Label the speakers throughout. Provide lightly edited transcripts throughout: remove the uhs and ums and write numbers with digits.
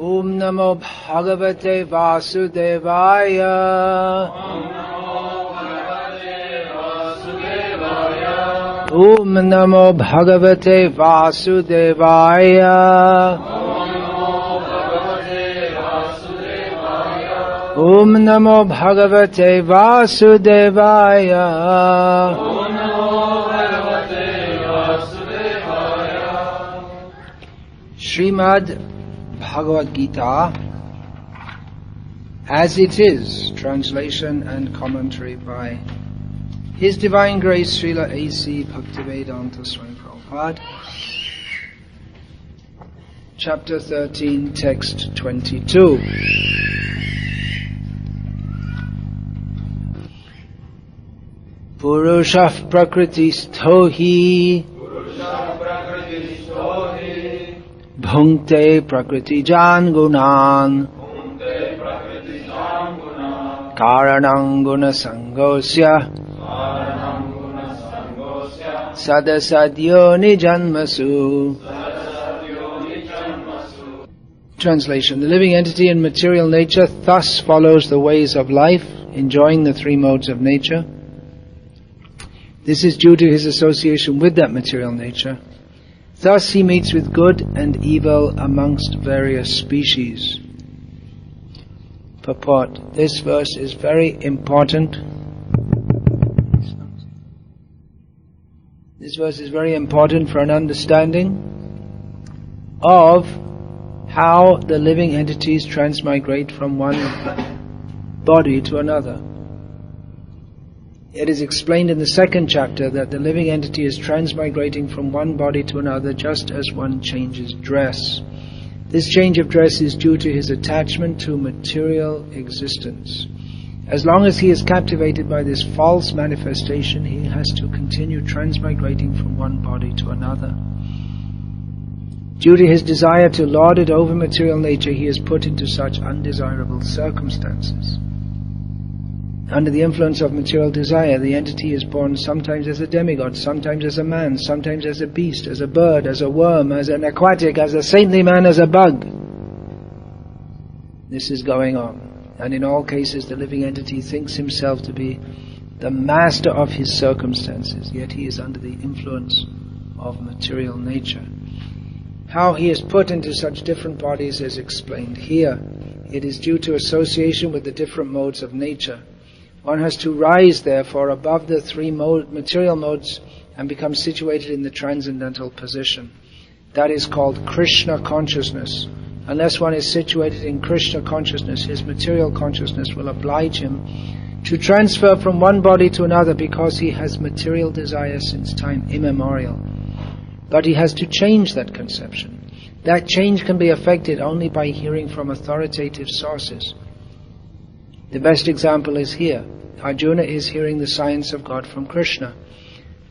Speaker 1: Om Namo Bhagavate Vasudevaya. Om Namo Bhagavate Vasudevaya. Om Namo Bhagavate Vasudevaya. Srimad Bhagavad Gita as it is, translation and commentary by His Divine Grace Srila A.C. Bhaktivedanta Swami Prabhupada, Chapter 13, Text 22. Purushah Prakriti Stohi Bhunkte Prakriti Jan Gunan Karanang Guna Sangosya Sadasadyo Nijanmasu. Translation: the living entity in material nature thus follows the ways of life, enjoying the three modes of nature. This is due to his association with that material nature. Thus he meets with good and evil amongst various species. Purport: this verse is very important. This verse is very important for an understanding of how the living entities transmigrate from one body to another. It is explained in the second chapter that the living entity is transmigrating from one body to another just as one changes dress. This change of dress is due to his attachment to material existence. As long as he is captivated by this false manifestation, he has to continue transmigrating from one body to another. Due to his desire to lord it over material nature, he is put into such undesirable circumstances. Under the influence of material desire, the entity is born sometimes as a demigod, sometimes as a man, sometimes as a beast, as a bird, as a worm, as an aquatic, as a saintly man, as a bug. This is going on. And in all cases, the living entity thinks himself to be the master of his circumstances, yet he is under the influence of material nature. How he is put into such different bodies is explained here. It is due to association with the different modes of nature. One has to rise, therefore, above the three material modes and become situated in the transcendental position. That is called Krishna consciousness. Unless one is situated in Krishna consciousness, his material consciousness will oblige him to transfer from one body to another because he has material desire since time immemorial. But he has to change that conception. That change can be effected only by hearing from authoritative sources. The best example is here. Arjuna is hearing the science of God from Krishna.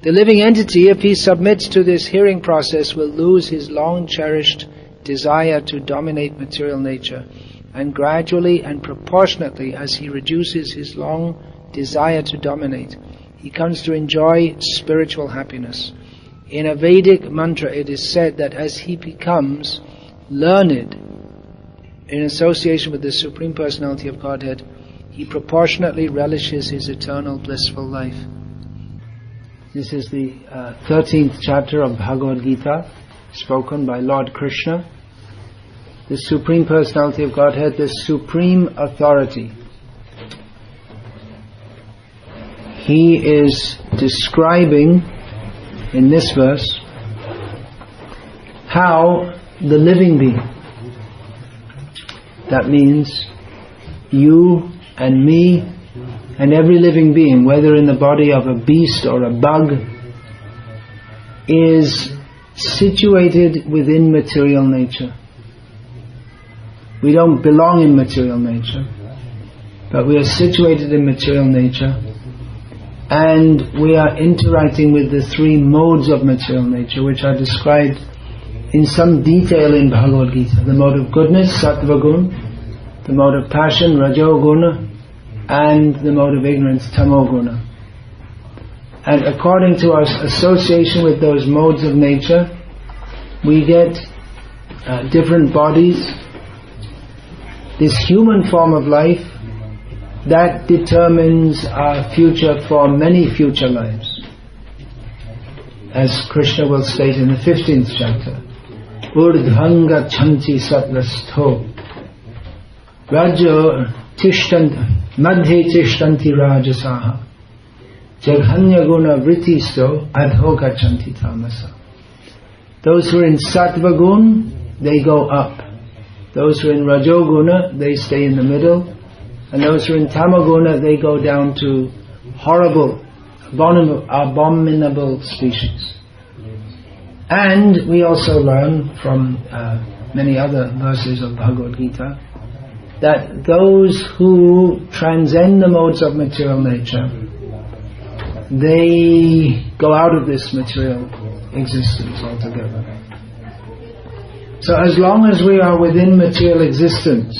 Speaker 1: The living entity, if he submits to this hearing process, will lose his long-cherished desire to dominate material nature, and gradually and proportionately as he reduces his long desire to dominate, he comes to enjoy spiritual happiness. In a Vedic mantra it is said that as he becomes learned in association with the Supreme Personality of Godhead, he proportionately relishes his eternal blissful life. This is the 13th chapter of Bhagavad Gita, spoken by Lord Krishna, the Supreme Personality of Godhead, the Supreme Authority. He is describing in this verse how the living being, that means you and me and every living being, whether in the body of a beast or a bug, is situated within material nature. We don't belong in material nature, but we are situated in material nature, and we are interacting with the three modes of material nature, which are described in some detail in Bhagavad Gita. The mode of goodness, Sattva Gun, the mode of passion, Rajo Guna, and the mode of ignorance, Tamo Guna. And according to our association with those modes of nature, we get different bodies this human form of life, that determines our future for many future lives. As Krishna will state in the 15th chapter, Urdhvanga chanti satvastho Rajo madhe tishtanti rajasaha Jaghanya guna vrittisto adhoga chanti tamasa. Those who are in sattva gun, they go up. Those who are in rajoguna, they stay in the middle. And those who are in tamaguna, they go down to horrible, abominable species. And we also learn from many other verses of Bhagavad Gita that those who transcend the modes of material nature, they go out of this material existence altogether. So as long as we are within material existence,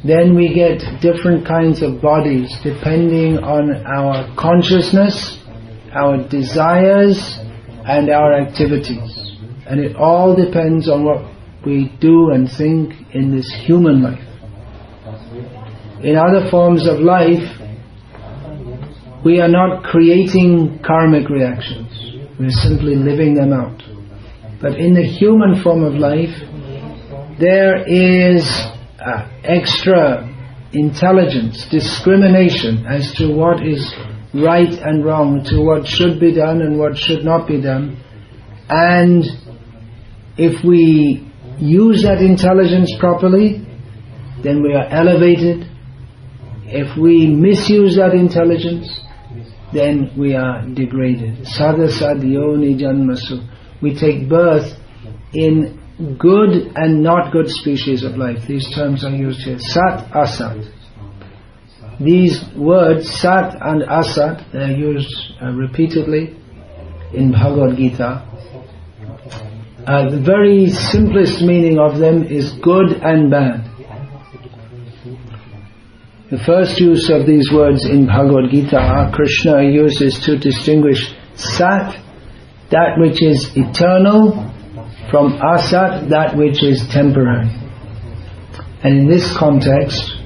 Speaker 1: then we get different kinds of bodies depending on our consciousness, our desires, and our activities. And it all depends on what we do and think in this human life. In other forms of life, we are not creating karmic reactions. We are simply living them out. But in the human form of life, there is extra intelligence, discrimination as to what is right and wrong, to what should be done and what should not be done. And if we use that intelligence properly, then we are elevated. If we misuse that intelligence, then we are degraded. Sadasadyo nijanmasu. We take birth in good and not good species of life. These terms are used here. Sat, asat. These words, sat and asat, they are used repeatedly in Bhagavad Gita. The very simplest meaning of them is good and bad. The first use of these words in Bhagavad Gita, Krishna uses to distinguish sat, that which is eternal, from asat, that which is temporary. And in this context,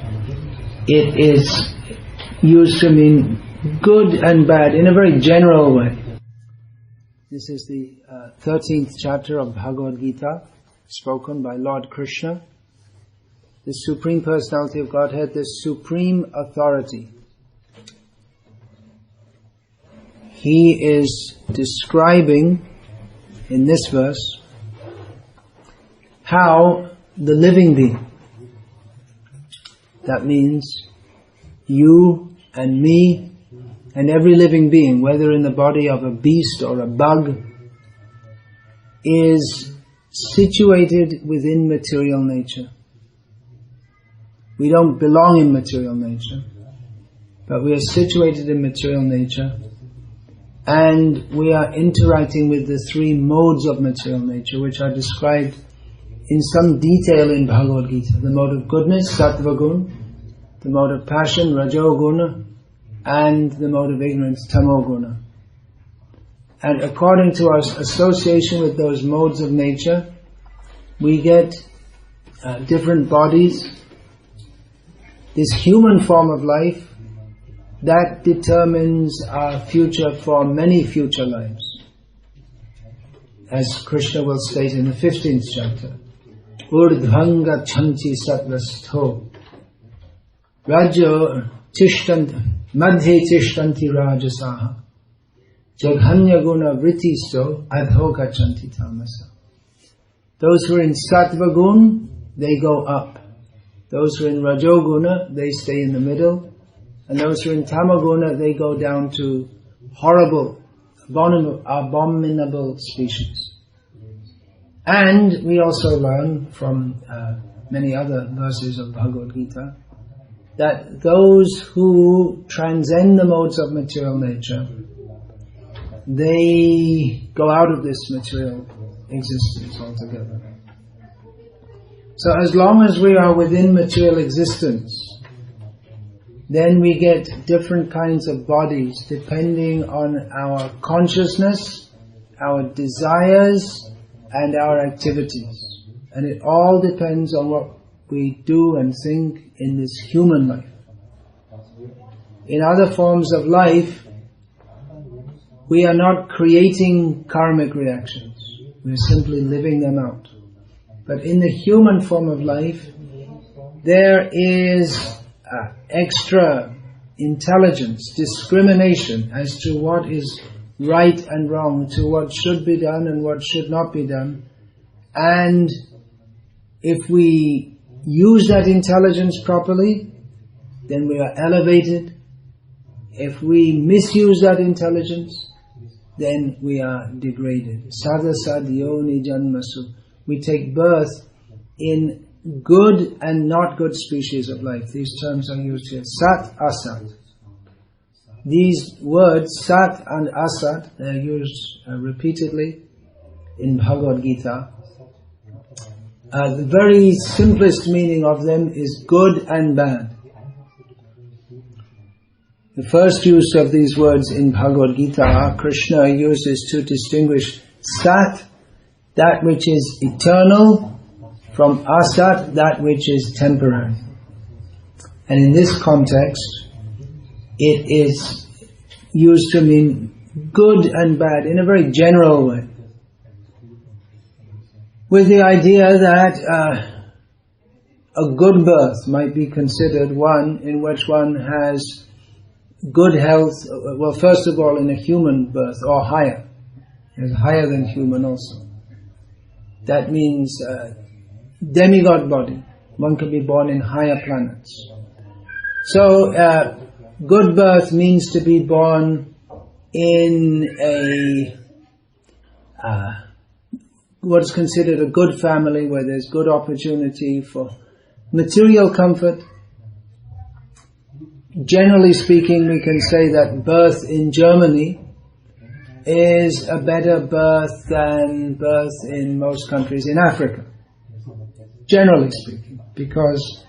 Speaker 1: it is used to mean good and bad in a very general way. This is the 13th chapter of Bhagavad Gita, spoken by Lord Krishna, the Supreme Personality of Godhead, the Supreme Authority. He is describing, in this verse, how the living being, that means you and me and every living being, whether in the body of a beast or a bug, is situated within material nature. We don't belong in material nature, but we are situated in material nature, and we are interacting with the three modes of material nature, which are described in some detail in Bhagavad Gita. The mode of goodness, sattva gun, the mode of passion, rajoguna, and the mode of ignorance, tamoguna. And according to our association with those modes of nature, we get different bodies. This human form of life, that determines our future for many future lives. As Krishna will state in the 15th chapter, Urdhvanga chanti satvastho Rajo madhe tishtanti rajasaha Jaghanya guna vrittisto adhoga chanti tamasa. Those who are in sattva gun, they go up. Those who are in rajoguna, they stay in the middle. And those who are in tamaguna, they go down to horrible, abominable species. And we also learn from many other verses of Bhagavad Gita that those who transcend the modes of material nature, they go out of this material existence altogether. So as long as we are within material existence, then we get different kinds of bodies depending on our consciousness, our desires, and our activities. And it all depends on what we do and think in this human life. In other forms of life, we are not creating karmic reactions. We are simply living them out. But in the human form of life, there is extra intelligence, discrimination as to what is right and wrong, to what should be done and what should not be done. And if we use that intelligence properly, then we are elevated. If we misuse that intelligence, then we are degraded. Sada sadyoni janmasu. We take birth in good and not good species of life. These terms are used here. Sat, asat. These words, sat and asat, they are used repeatedly in Bhagavad Gita. The very simplest meaning of them is good and bad. The first use of these words in Bhagavad Gita, Krishna uses to distinguish Sat, that which is eternal, from Asat, that which is temporary. And in this context, it is used to mean good and bad in a very general way, with the idea that a good birth might be considered one in which one has good health, well, first of all, in a human birth, or higher. It's higher than human also. That means demigod body. One can be born in higher planets. So, good birth means to be born in what is considered a good family, where there's good opportunity for material comfort. Generally speaking, we can say that birth in Germany is a better birth than birth in most countries in Africa. Generally speaking, because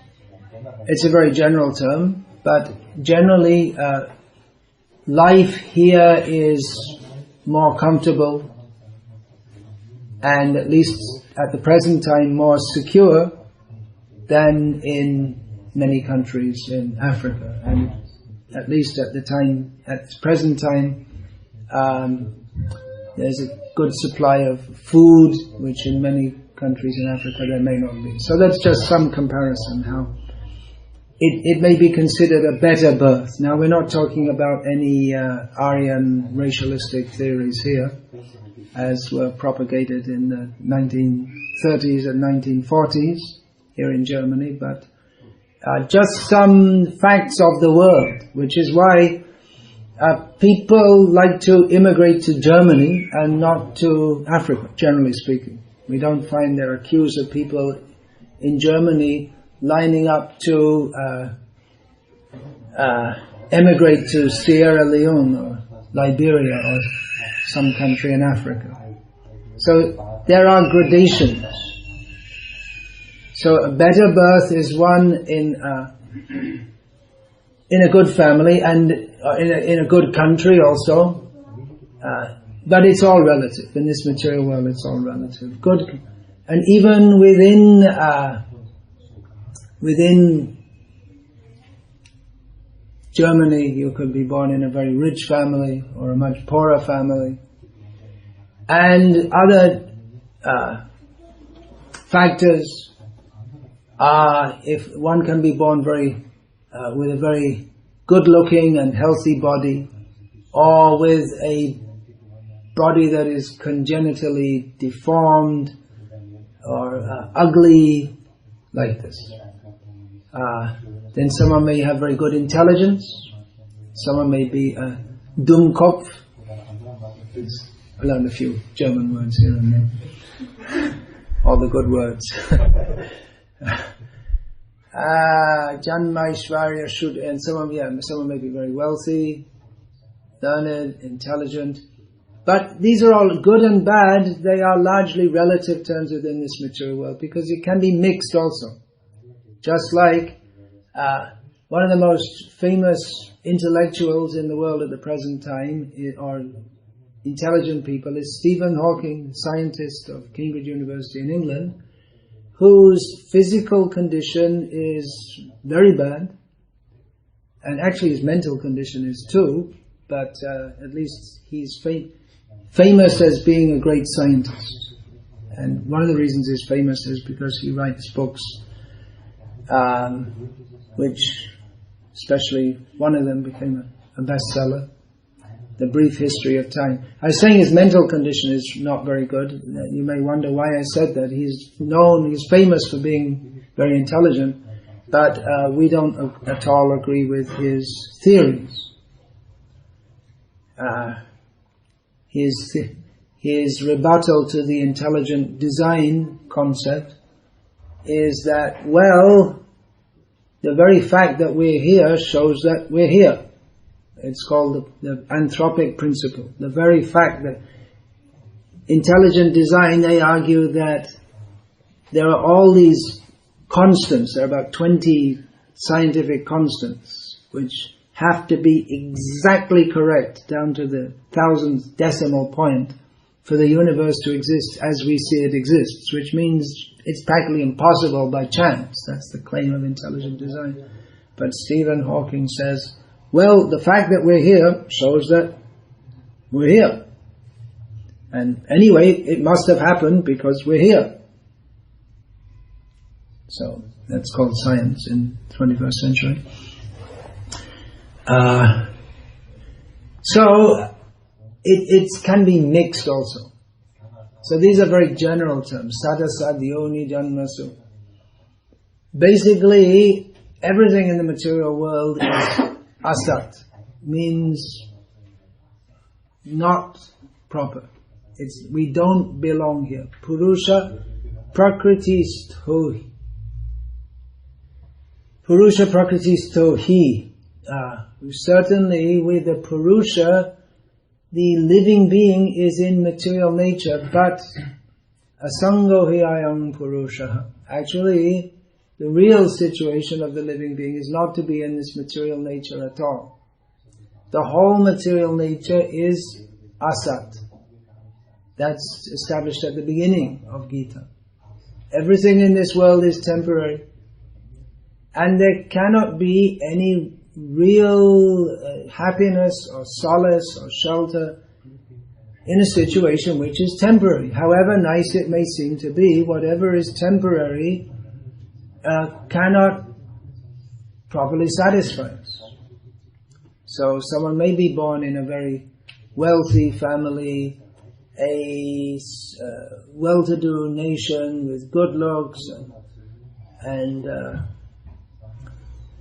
Speaker 1: it's a very general term, but generally life here is more comfortable and, at least at the present time, more secure than in many countries in Africa. And at least at the present time, there's a good supply of food, which in many countries in Africa there may not be. So that's just some comparison how it may be considered a better birth. Now, we're not talking about any Aryan racialistic theories here, as were propagated in the 1930s and 1940s here in Germany, but just some facts of the world, which is why people like to immigrate to Germany and not to Africa, generally speaking. We don't find there are queues of people in Germany lining up to emigrate to Sierra Leone or Liberia or some country in Africa. So there are gradations. So a better birth is one in a good family and in a good country also, but it's all relative. In this material world, it's all relative. Good, and even within Germany, you could be born in a very rich family or a much poorer family, and other factors are if one can be born with a very good-looking and healthy body, or with a body that is congenitally deformed or ugly, like this. Then someone may have very good intelligence, someone may be a Dummkopf. I learned a few German words here and there. All the good words. Janmaishvarya should, and someone may be very wealthy, learned, intelligent. But these are all good and bad. They are largely relative terms within this material world, because it can be mixed also. Just like one of the most famous intellectuals in the world at the present time, or intelligent people, is Stephen Hawking, scientist of Cambridge University in England, whose physical condition is very bad, and actually his mental condition is too, but at least he's famous as being a great scientist. And one of the reasons he's famous is because he writes books, which, especially one of them became a bestseller, The Brief History of Time. I was saying his mental condition is not very good. You may wonder why I said that. He's famous for being very intelligent, but we don't at all agree with his theories. His rebuttal to the intelligent design concept is that, well, the very fact that we're here shows that we're here. It's called the anthropic principle. The very fact that intelligent design, they argue that there are all these constants, there are about 20 scientific constants, which have to be exactly correct down to the 1000th decimal point for the universe to exist as we see it exists, which means it's practically impossible by chance. That's the claim of intelligent design. But Stephen Hawking says, well, the fact that we're here shows that we're here. And anyway, it must have happened because we're here. So that's called science in the 21st century. So it can be mixed also. So these are very general terms. Sadasad, yoni, janmasu. Basically, everything in the material world is asat, means not proper. We don't belong here. Purusha prakritistohi. Purusha prakritistohi. Certainly with the Purusha, the living being is in material nature, but asango hi ayam Purusha. Actually, the real situation of the living being is not to be in this material nature at all. The whole material nature is asat. That's established at the beginning of Gita. Everything in this world is temporary. And there cannot be any real happiness or solace or shelter in a situation which is temporary. However nice it may seem to be, whatever is temporary cannot properly satisfy us. So someone may be born in a very wealthy family, a well-to-do nation with good looks and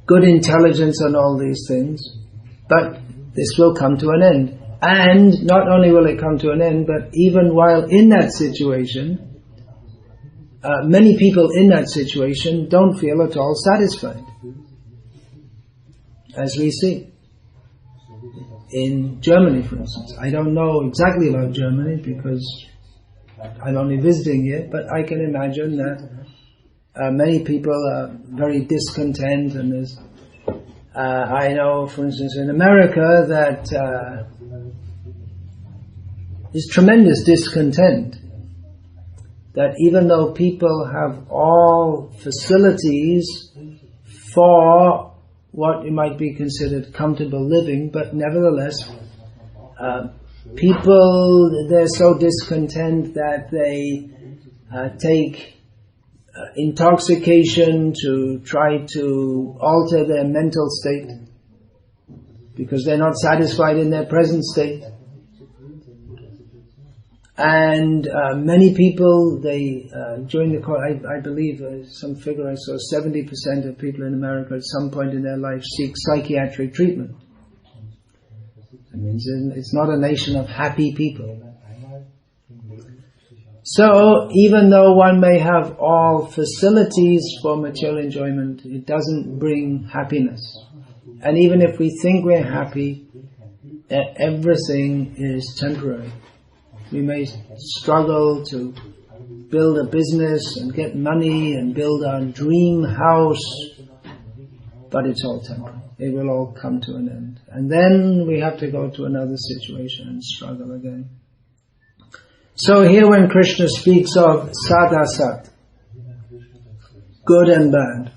Speaker 1: good intelligence and all these things, but this will come to an end. And not only will it come to an end, but even while in that situation, many people in that situation don't feel at all satisfied, as we see in Germany, for instance. I don't know exactly about Germany because I'm only visiting here, but I can imagine that many people are very discontent, and there's I know, for instance, in America that there's tremendous discontent, that even though people have all facilities for what might be considered comfortable living, but nevertheless people, they're so discontent that they take intoxication to try to alter their mental state because they're not satisfied in their present state. And many people, they during the I believe some figure I saw, 70% of people in America at some point in their life seek psychiatric treatment. That means it's not a nation of happy people. So, even though one may have all facilities for material enjoyment, it doesn't bring happiness. And even if we think we're happy, everything is temporary. We may struggle to build a business and get money and build our dream house, but it's all temporary. It will all come to an end. And then we have to go to another situation and struggle again. So here when Krishna speaks of sadasat, good and bad.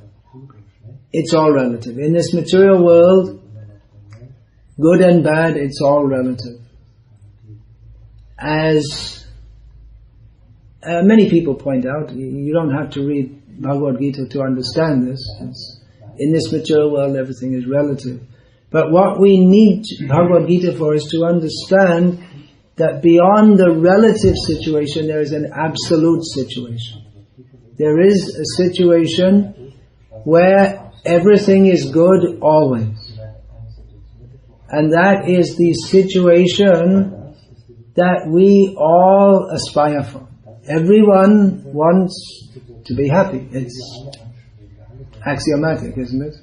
Speaker 1: It's all relative. In this material world, good and bad, it's all relative. As many people point out, you don't have to read Bhagavad Gita to understand this. In this material world, everything is relative. But what we need Bhagavad Gita for is to understand that beyond the relative situation, there is an absolute situation. There is a situation where everything is good always. And that is the situation that we all aspire for. Everyone wants to be happy. It's axiomatic, isn't it?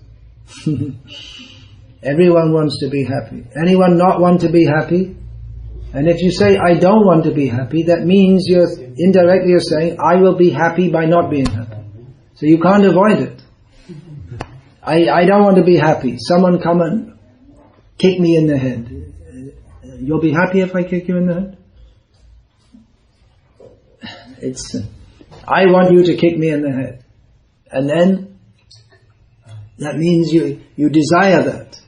Speaker 1: Everyone wants to be happy. Anyone not want to be happy? And if you say, I don't want to be happy, that means you're saying, I will be happy by not being happy. So you can't avoid it. I don't want to be happy. Someone come and kick me in the head. You'll be happy if I kick you in the head? I want you to kick me in the head. And then, that means you desire that.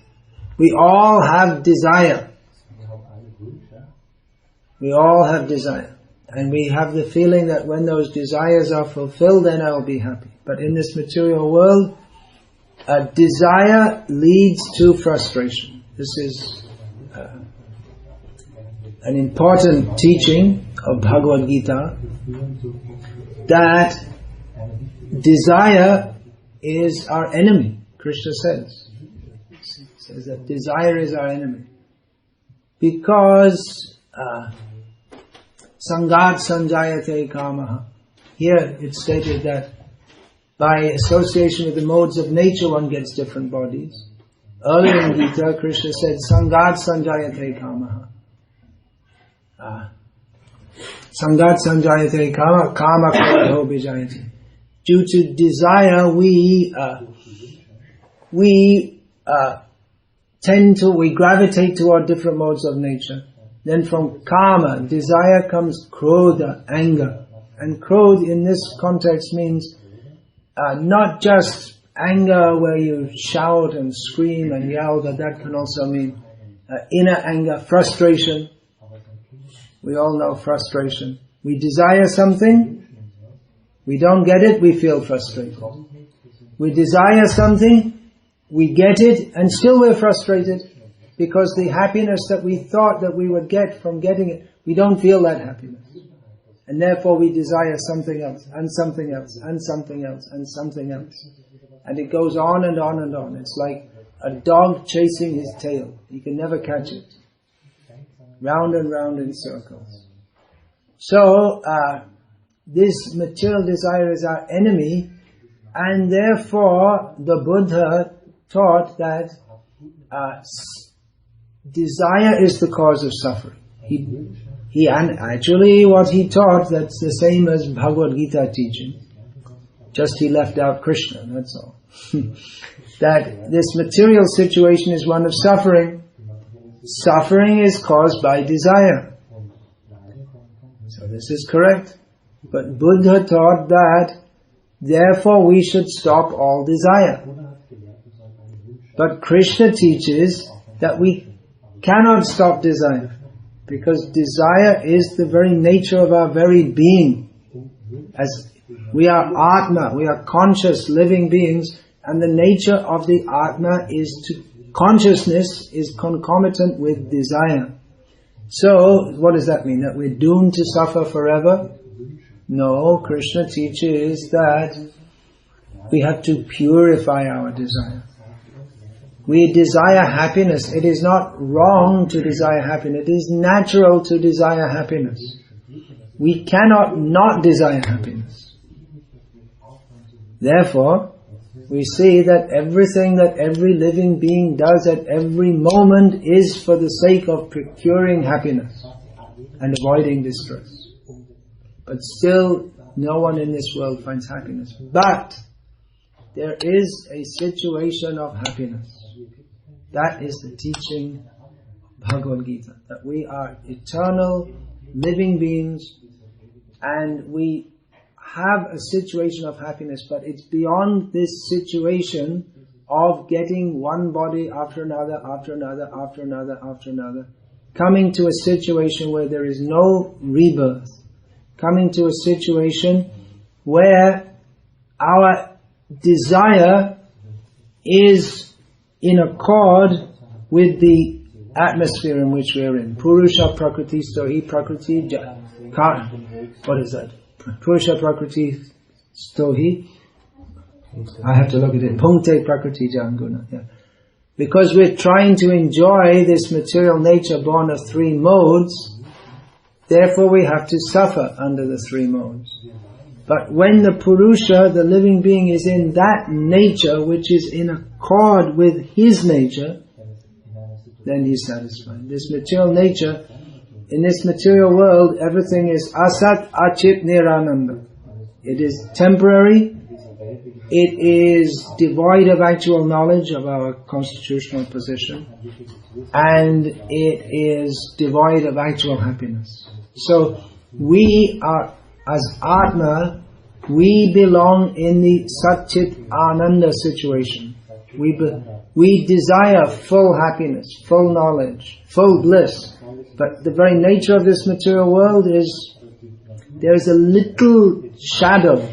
Speaker 1: We all have desire. We all have desire. And we have the feeling that when those desires are fulfilled, then I will be happy. But in this material world, desire leads to frustration. This is an important teaching of Bhagavad Gita, that desire is our enemy. Krishna says that desire is our enemy. Because sangat sanjayate kamaha. Here it's stated that by association with the modes of nature one gets different bodies. Earlier in Gita, Krishna said, sangat sanjayate kamaha. Sangat sanjayate kama, kama krodho bijayate. Due to desire, we gravitate toward different modes of nature. Then from kama, desire, comes krodha, anger. And krodha in this context means not just anger where you shout and scream and yell, but that can also mean inner anger, frustration. We all know frustration. We desire something, we don't get it, we feel frustrated. We desire something, we get it, and still we're frustrated because the happiness that we thought that we would get from getting it, we don't feel that happiness. And therefore we desire something else, and something else, and something else, and something else. And it goes on and on and on. It's like a dog chasing his tail. You can never catch it. Round and round in circles. So, this material desire is our enemy, and therefore the Buddha taught that desire is the cause of suffering. And actually what he taught, that's the same as Bhagavad Gita teaching. Just he left out Krishna, that's all. That this material situation is one of suffering. Suffering is caused by desire. So this is correct. But Buddha taught that, therefore we should stop all desire. But Krishna teaches that we cannot stop desire. Because desire is the very nature of our very being. As we are Atma, we are conscious living beings, and the nature of the Atma consciousness is concomitant with desire. So, what does that mean? That we're doomed to suffer forever? No, Krishna teaches that we have to purify our desire. We desire happiness. It is not wrong to desire happiness. It is natural to desire happiness. We cannot not desire happiness. Therefore, we see that everything that every living being does at every moment is for the sake of procuring happiness and avoiding distress. But still, no one in this world finds happiness. But there is a situation of happiness. That is the teaching of Bhagavad Gita. That we are eternal living beings, and we have a situation of happiness, but it's beyond this situation of getting one body after another, after another, after another, after another, coming to a situation where there is no rebirth, coming to a situation where our desire is in accord with the atmosphere in which we are in. Purusha Prakriti Stohi Prakriti what is that? Purusha Prakriti Stohi. I have to look at it. Punkte Prakriti Janguna. Yeah. Because we're trying to enjoy this material nature born of three modes, therefore we have to suffer under the three modes. But when the Purusha, the living being, is in that nature which is in accord with his nature, then he's satisfied. This material nature, in this material world, everything is asat, achit, nirananda. It is temporary. It is devoid of actual knowledge of our constitutional position, and it is devoid of actual happiness. So we are, as Atma, we belong in the Satchit Ananda situation. We desire full happiness, full knowledge, full bliss. But the very nature of this material world is there is a little shadow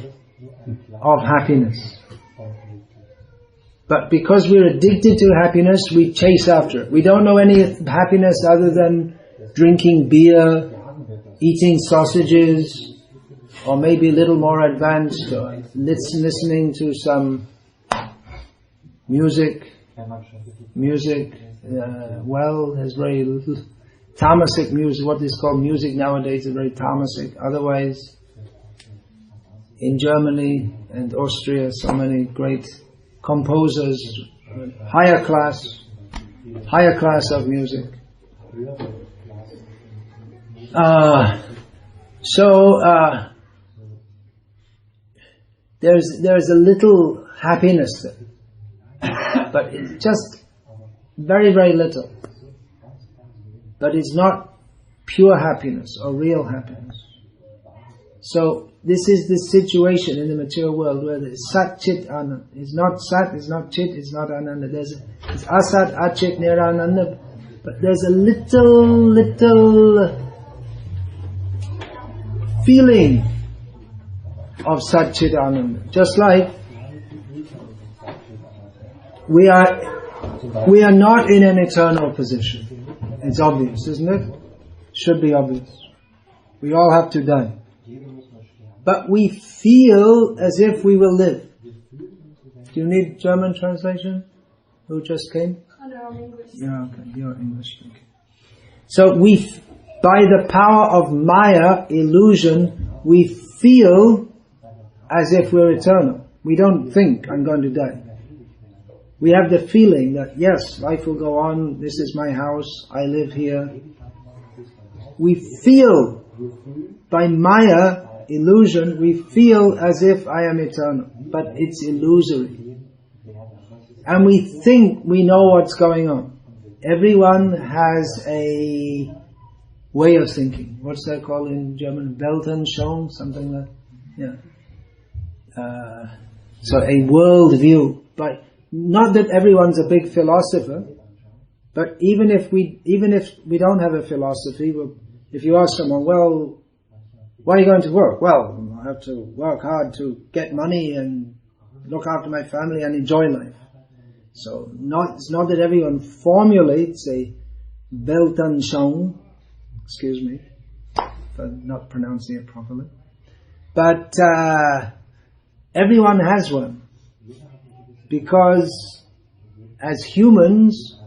Speaker 1: of happiness. But because we're addicted to happiness, we chase after it. We don't know any happiness other than drinking beer, eating sausages, or maybe a little more advanced, listening to some music. There's very little tamasic music. What is called music nowadays is very tamasic. Otherwise, in Germany and Austria, so many great composers, higher class of music. There's a little happiness there, but it's just very, very little. But it's not pure happiness or real happiness. So this is the situation in the material world where there's Sat, Chit, Ananda. It's not Sat, it's not Chit, it's not Ananda. It's Asat, Achit, Nirananda. But there's a little feeling of Sat, Chit, Ananda. Just like we are not in an eternal position. It's obvious, isn't it? Should be obvious. We all have to die. But we feel as if we will live. Do you need German translation? Who just came?
Speaker 2: Oh, no, I'm English.
Speaker 1: Yeah, okay. You're English. Okay. So by the power of Maya, illusion, we feel as if we're eternal. We don't think, I'm going to die. We have the feeling that, yes, life will go on, this is my house, I live here. We feel, by Maya, illusion, we feel as if I am eternal, but it's illusory. And we think we know what's going on. Everyone has a way of thinking. What's that called in German? Weltanschauung, something like that. Yeah. So a world view. But not that everyone's a big philosopher, but even if we don't have a philosophy, if you ask someone, well, why are you going to work? Well, I have to work hard to get money and look after my family and enjoy life. So it's not that everyone formulates a Weltanschauung, excuse me for not pronouncing it properly, but everyone has one. Because as humans,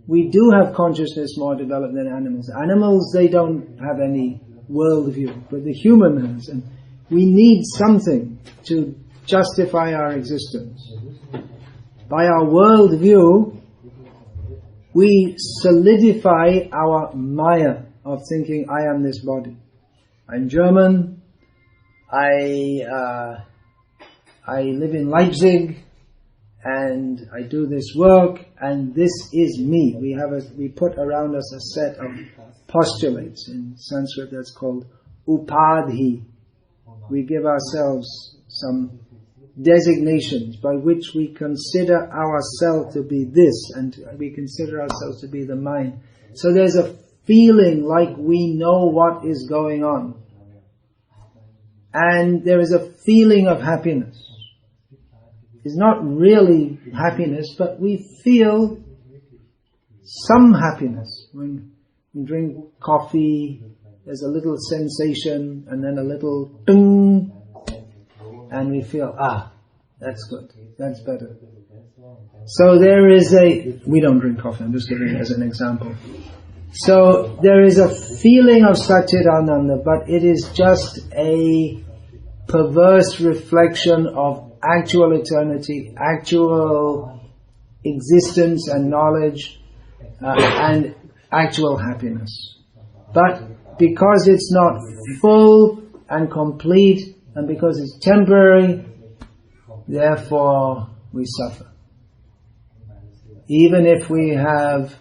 Speaker 1: we do have consciousness more developed than animals. Animals, they don't have any worldview, but the human has. And we need something to justify our existence. By our worldview, we solidify our Maya of thinking, I am this body. I'm German. I live in Leipzig. And I do this work, and this is me. We put around us a set of postulates. In Sanskrit that's called upadhi. we give ourselves some designations by which we consider ourselves to be this, and we consider ourselves to be the mind. So there's a feeling like we know what is going on. And there is a feeling of happiness. It's not really happiness, but we feel some happiness. When we drink coffee, there's a little sensation and then a little ding, and we feel, that's good, that's better. So there is we don't drink coffee, I'm just giving it as an example. So there is a feeling of Satchidananda, but it is just a perverse reflection of actual eternity, actual existence and knowledge, and actual happiness. But because it's not full and complete, and because it's temporary, therefore we suffer. Even if we have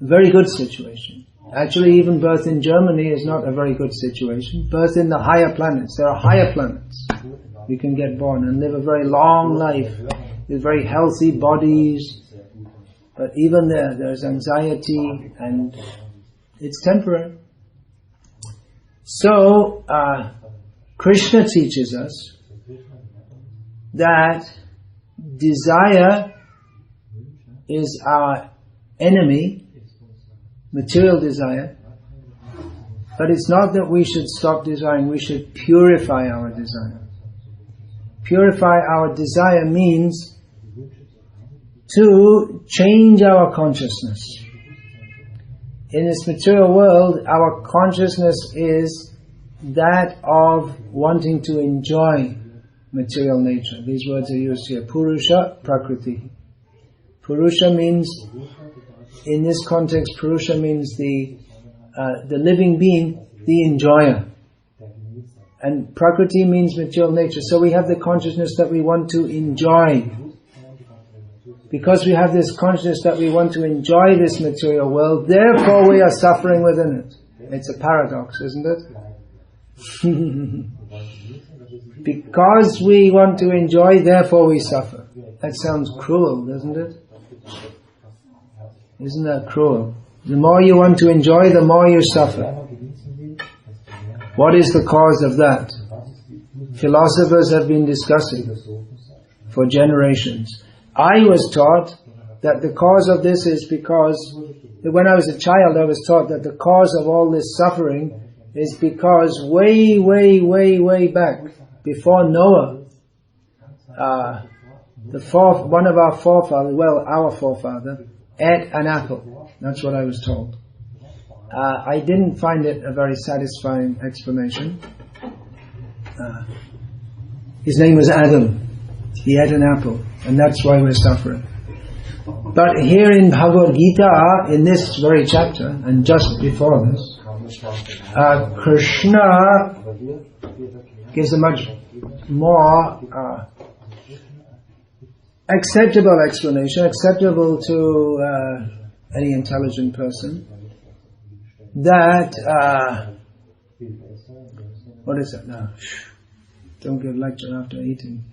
Speaker 1: a very good situation. Actually, even birth in Germany is not a very good situation. Birth in the higher planets. There are higher planets. We can get born and live a very long life with very healthy bodies. But even there's anxiety, and it's temporary. So, Krishna teaches us that desire is our enemy, material desire, but it's not that we should stop desiring, we should purify our desire. Purify our desire means to change our consciousness. In this material world, our consciousness is that of wanting to enjoy material nature. These words are used here. Purusha, Prakriti. Purusha means, in this context, Purusha means the living being, the enjoyer. And Prakriti means material nature. So we have the consciousness that we want to enjoy. Because we have this consciousness that we want to enjoy this material world, therefore we are suffering within it. It's a paradox, isn't it? Because we want to enjoy, therefore we suffer. That sounds cruel, doesn't it? Isn't that cruel? The more you want to enjoy, the more you suffer. What is the cause of that? Philosophers have been discussing for generations. I was taught that the cause of this is because, when I was a child I was taught that the cause of all this suffering is because way, way, way, way back, before Noah, one of our forefathers, our forefather, ate an apple. That's what I was told. I didn't find it a very satisfying explanation. His name was Adam. He ate an apple, and that's why we're suffering. But here in Bhagavad Gita, in this very chapter, and just before this, Krishna gives a much more acceptable explanation, acceptable to any intelligent person, that, what is it now? Don't give lecture after eating.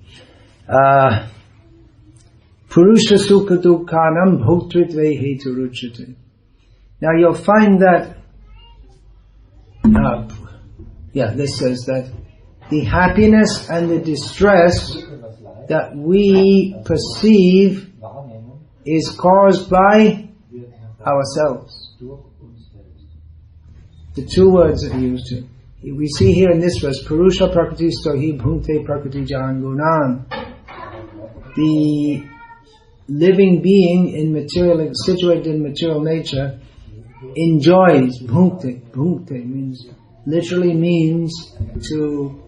Speaker 1: Purusha sukha dukkhanam bhoktritve hetu ruchyate. Now you'll find that, this says that the happiness and the distress that we perceive is caused by ourselves. The two words that he used here. We see here in this verse, Purusha prakriti stohi bhunte prakriti jangunan. The living being situated in material nature enjoys, bhunte literally means to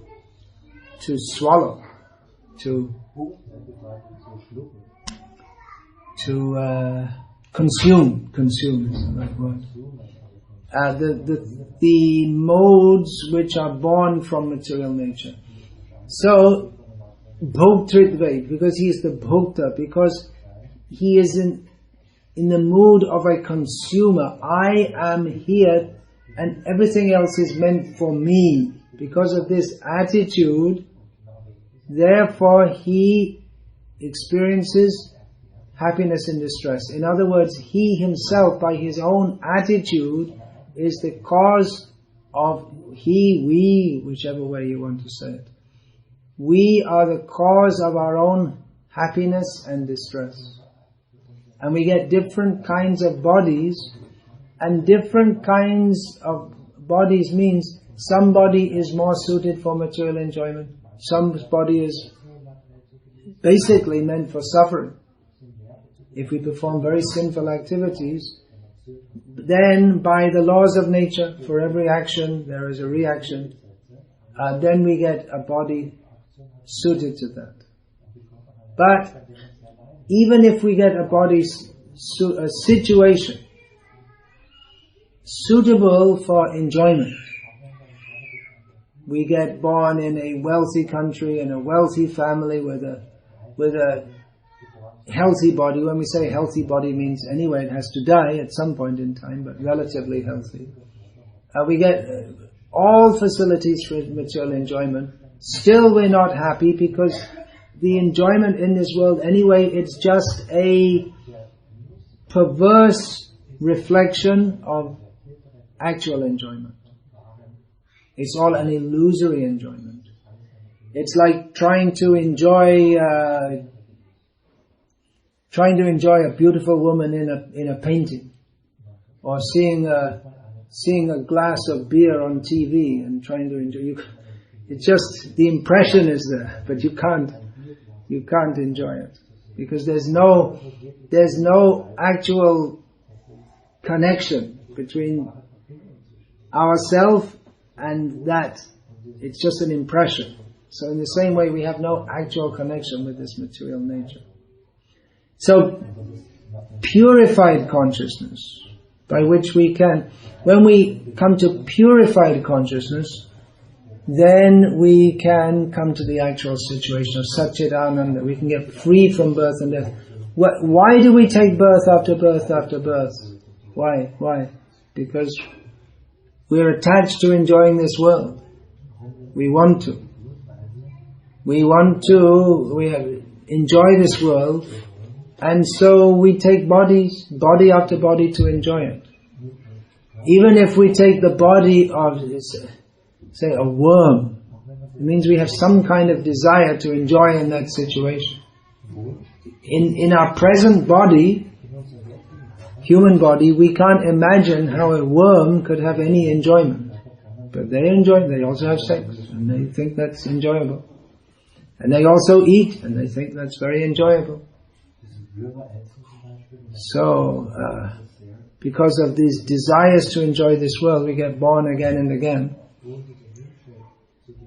Speaker 1: swallow, to consume is the right word. The modes which are born from material nature. So, bhoktritve, because he is the bhokta, because he is in the mood of a consumer. I am here and everything else is meant for me. because of this attitude, therefore he experiences happiness and distress. In other words, he himself, by his own attitude, is the cause of we, whichever way you want to say it. We are the cause of our own happiness and distress. And we get different kinds of bodies, and different kinds of bodies means some body is more suited for material enjoyment, some body is basically meant for suffering. If we perform very sinful activities, then by the laws of nature, for every action there is a reaction, then we get a body suited to that. But even if we get a body, a situation suitable for enjoyment, we get born in a wealthy country, in a wealthy family with a healthy body. When we say healthy body means anyway it has to die at some point in time, but relatively healthy. We get all facilities for material enjoyment. Still we're not happy because the enjoyment in this world anyway, it's just a perverse reflection of actual enjoyment. It's all an illusory enjoyment. It's like trying to enjoy a beautiful woman in a painting, or seeing a glass of beer on TV and trying to enjoy. It's just the impression is there, but you can't enjoy it because there's no actual connection between ourself and that. It's just an impression. So in the same way, we have no actual connection with this material nature. So purified consciousness, by which we can, when we come to purified consciousness, then we can come to the actual situation of Satchidananda. We can get free from birth and death. Why do we take birth after birth after birth? Why? Because we're attached to enjoying this world. We want to. We enjoy this world, and so we take body after body to enjoy it. Even if we take the body of, say, a worm, it means we have some kind of desire to enjoy in that situation. In our present body, human body, we can't imagine how a worm could have any enjoyment. But they enjoy, they also have sex, and they think that's enjoyable. And they also eat, and they think that's very enjoyable. So, because of these desires to enjoy this world, we get born again and again.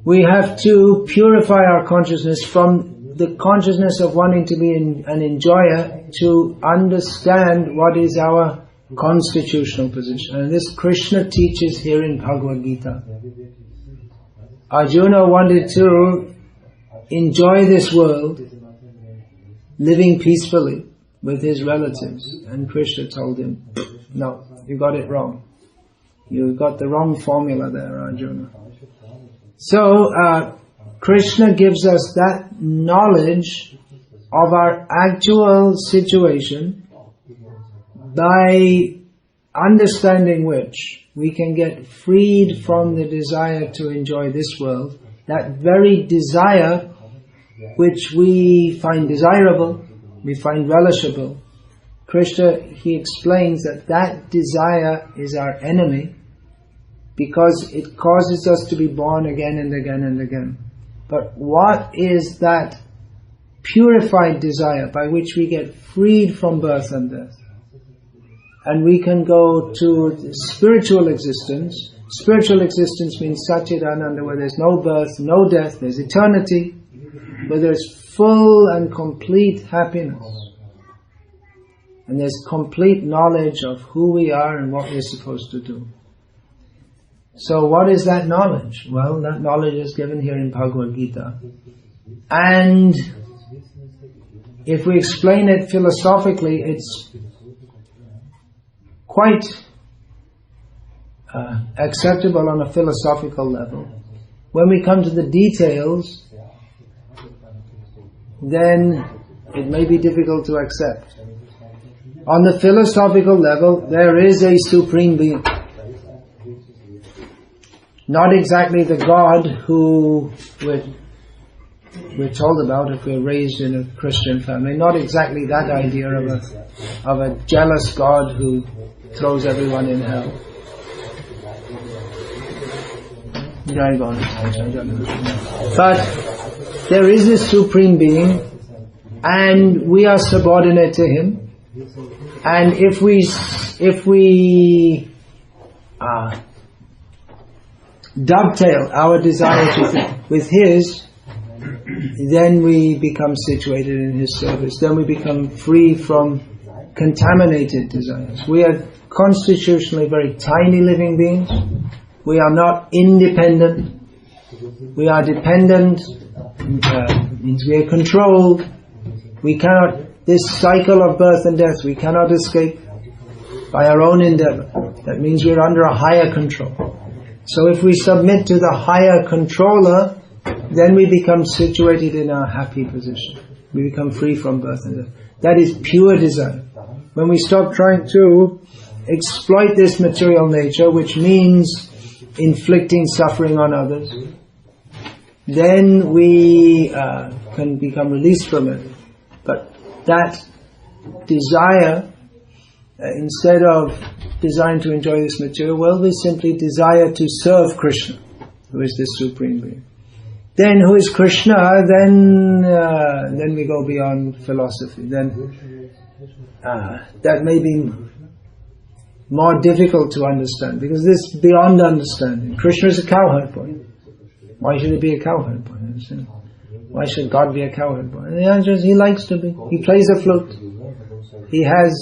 Speaker 1: We have to purify our consciousness from the consciousness of wanting to be an enjoyer to understand what is our constitutional position. And this Krishna teaches here in Bhagavad Gita. Arjuna wanted to enjoy this world, living peacefully with his relatives. And Krishna told him, no, you got it wrong. You got the wrong formula there, Arjuna. So, Krishna gives us that knowledge of our actual situation, by understanding which we can get freed from the desire to enjoy this world, that very desire which we find desirable, we find relishable. Krishna, he explains that desire is our enemy, because it causes us to be born again and again and again. But what is that purified desire by which we get freed from birth and death? And we can go to spiritual existence. Spiritual existence means Satchidananda, where there's no birth, no death, there's eternity, where there's full and complete happiness. And there's complete knowledge of who we are and what we're supposed to do. So what is that knowledge? Well, that knowledge is given here in Bhagavad Gita. And if we explain it philosophically, it's quite acceptable on a philosophical level. When we come to the details, then it may be difficult to accept. On the philosophical level, there is a supreme being. Not exactly the God who we're told about if we're raised in a Christian family. Not exactly that idea of a jealous God who throws everyone in hell. But there is a supreme being, and we are subordinate to him. And if we dovetail our desire with his, then we become situated in his service. Then we become free from contaminated desires. We are constitutionally very tiny living beings. We are not independent. We are dependent. Means we are controlled. We cannot, this cycle of birth and death, we cannot escape by our own endeavor. That means we're under a higher control. So if we submit to the higher controller, then we become situated in a happy position. We become free from birth and death. That is pure desire. When we stop trying to exploit this material nature, which means inflicting suffering on others, then we can become released from it. But that desire, instead of desiring to enjoy this material world, we simply desire to serve Krishna, who is the supreme being. Then who is Krishna? Then we go beyond philosophy. Then that may be more difficult to understand, because this is beyond understanding. Krishna is a cowherd boy. Why should he be a cowherd boy? Why should God be a cowherd boy? The answer is he likes to be. He plays a flute. He has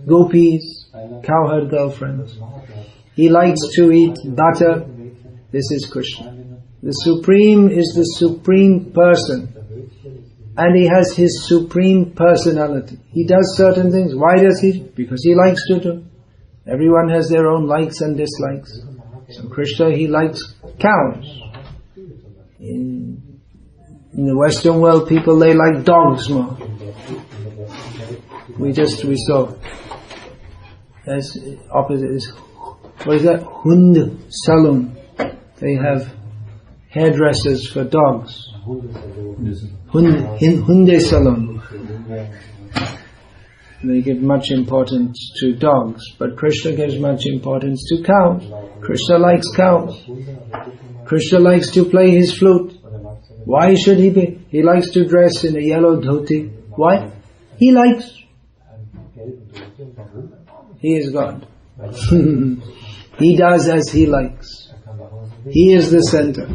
Speaker 1: gopis, cowherd girlfriends. He likes to eat butter. This is Krishna. The Supreme is the Supreme Person. And he has his Supreme Personality. He does certain things. Why does he? Because he likes to do. Everyone has their own likes and dislikes. So Krishna, he likes cows. In the Western world, people, they like dogs more. We saw. As opposite is, what is that? Hund salon. They have hairdressers for dogs. Hunde salon. They give much importance to dogs, but Krishna gives much importance to cows. Krishna likes cows. Krishna likes to play his flute. Why should he be? He likes to dress in a yellow dhoti. Why? He likes. He is God. He does as he likes. He is the center.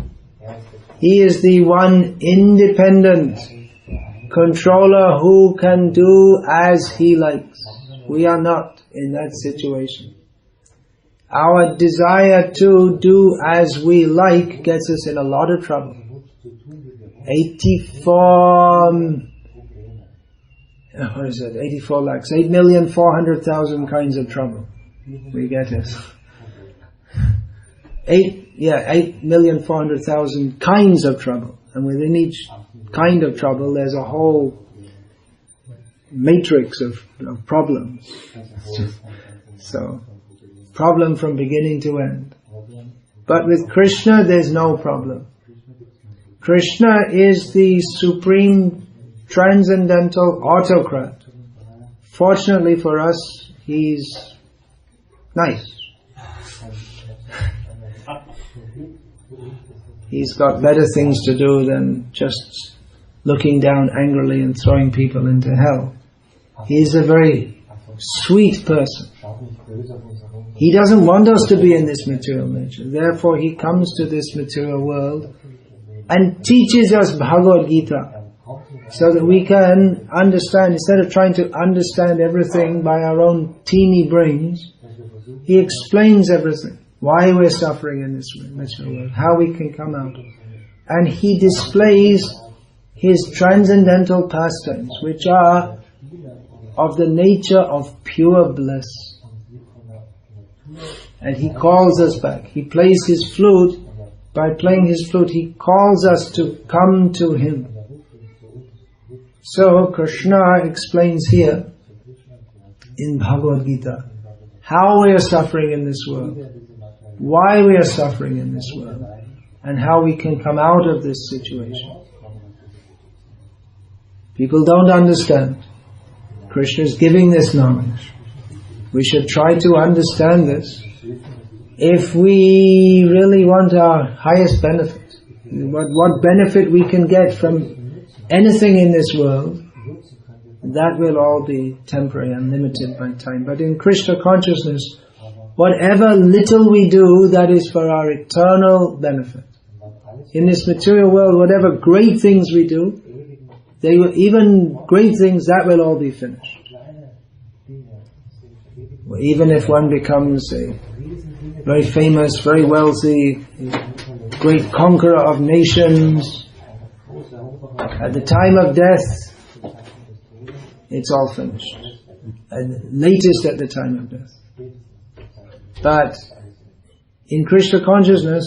Speaker 1: He is the one independent controller who can do as he likes. We are not in that situation. Our desire to do as we like gets us in a lot of trouble. 84 lakhs, 8,400,000 kinds of trouble. We get it. 8,400,000 kinds of trouble. And within each kind of trouble, there's a whole matrix of problems. So, problem from beginning to end. But with Krishna, there's no problem. Krishna is the supreme transcendental autocrat. Fortunately for us, he's nice. He's got better things to do than just looking down angrily and throwing people into hell. He's a very sweet person. He doesn't want us to be in this material nature. Therefore, he comes to this material world and teaches us Bhagavad Gita, so that we can understand, instead of trying to understand everything by our own teeny brains, he explains everything. Why we're suffering in this material world, how we can come out. And he displays his transcendental pastimes, which are of the nature of pure bliss. And he calls us back. He plays his flute By playing his flute, he calls us to come to him. So Krishna explains here in Bhagavad Gita how we are suffering in this world, why we are suffering in this world, and how we can come out of this situation. People don't understand. Krishna is giving this knowledge. We should try to understand this. If we really want our highest benefit, what benefit we can get from anything in this world, that will all be temporary and limited by time. But in Krishna consciousness, whatever little we do, that is for our eternal benefit. In this material world, whatever great things we do, even great things, that will all be finished. Even if one becomes a very famous, very wealthy, great conqueror of nations, at the time of death, it's all finished. And latest at the time of death. But in Krishna consciousness,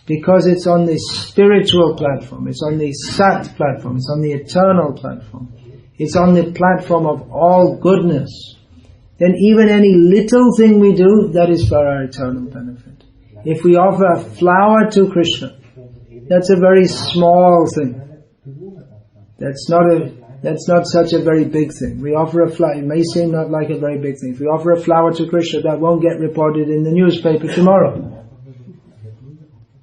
Speaker 1: because it's on the spiritual platform, it's on the Sat platform, it's on the eternal platform, it's on the platform of all goodness, then even any little thing we do, that is for our eternal benefit. If we offer a flower to Krishna, that's a very small thing. That's not such a very big thing. We offer a flower, it may seem not like a very big thing. If we offer a flower to Krishna, that won't get reported in the newspaper tomorrow.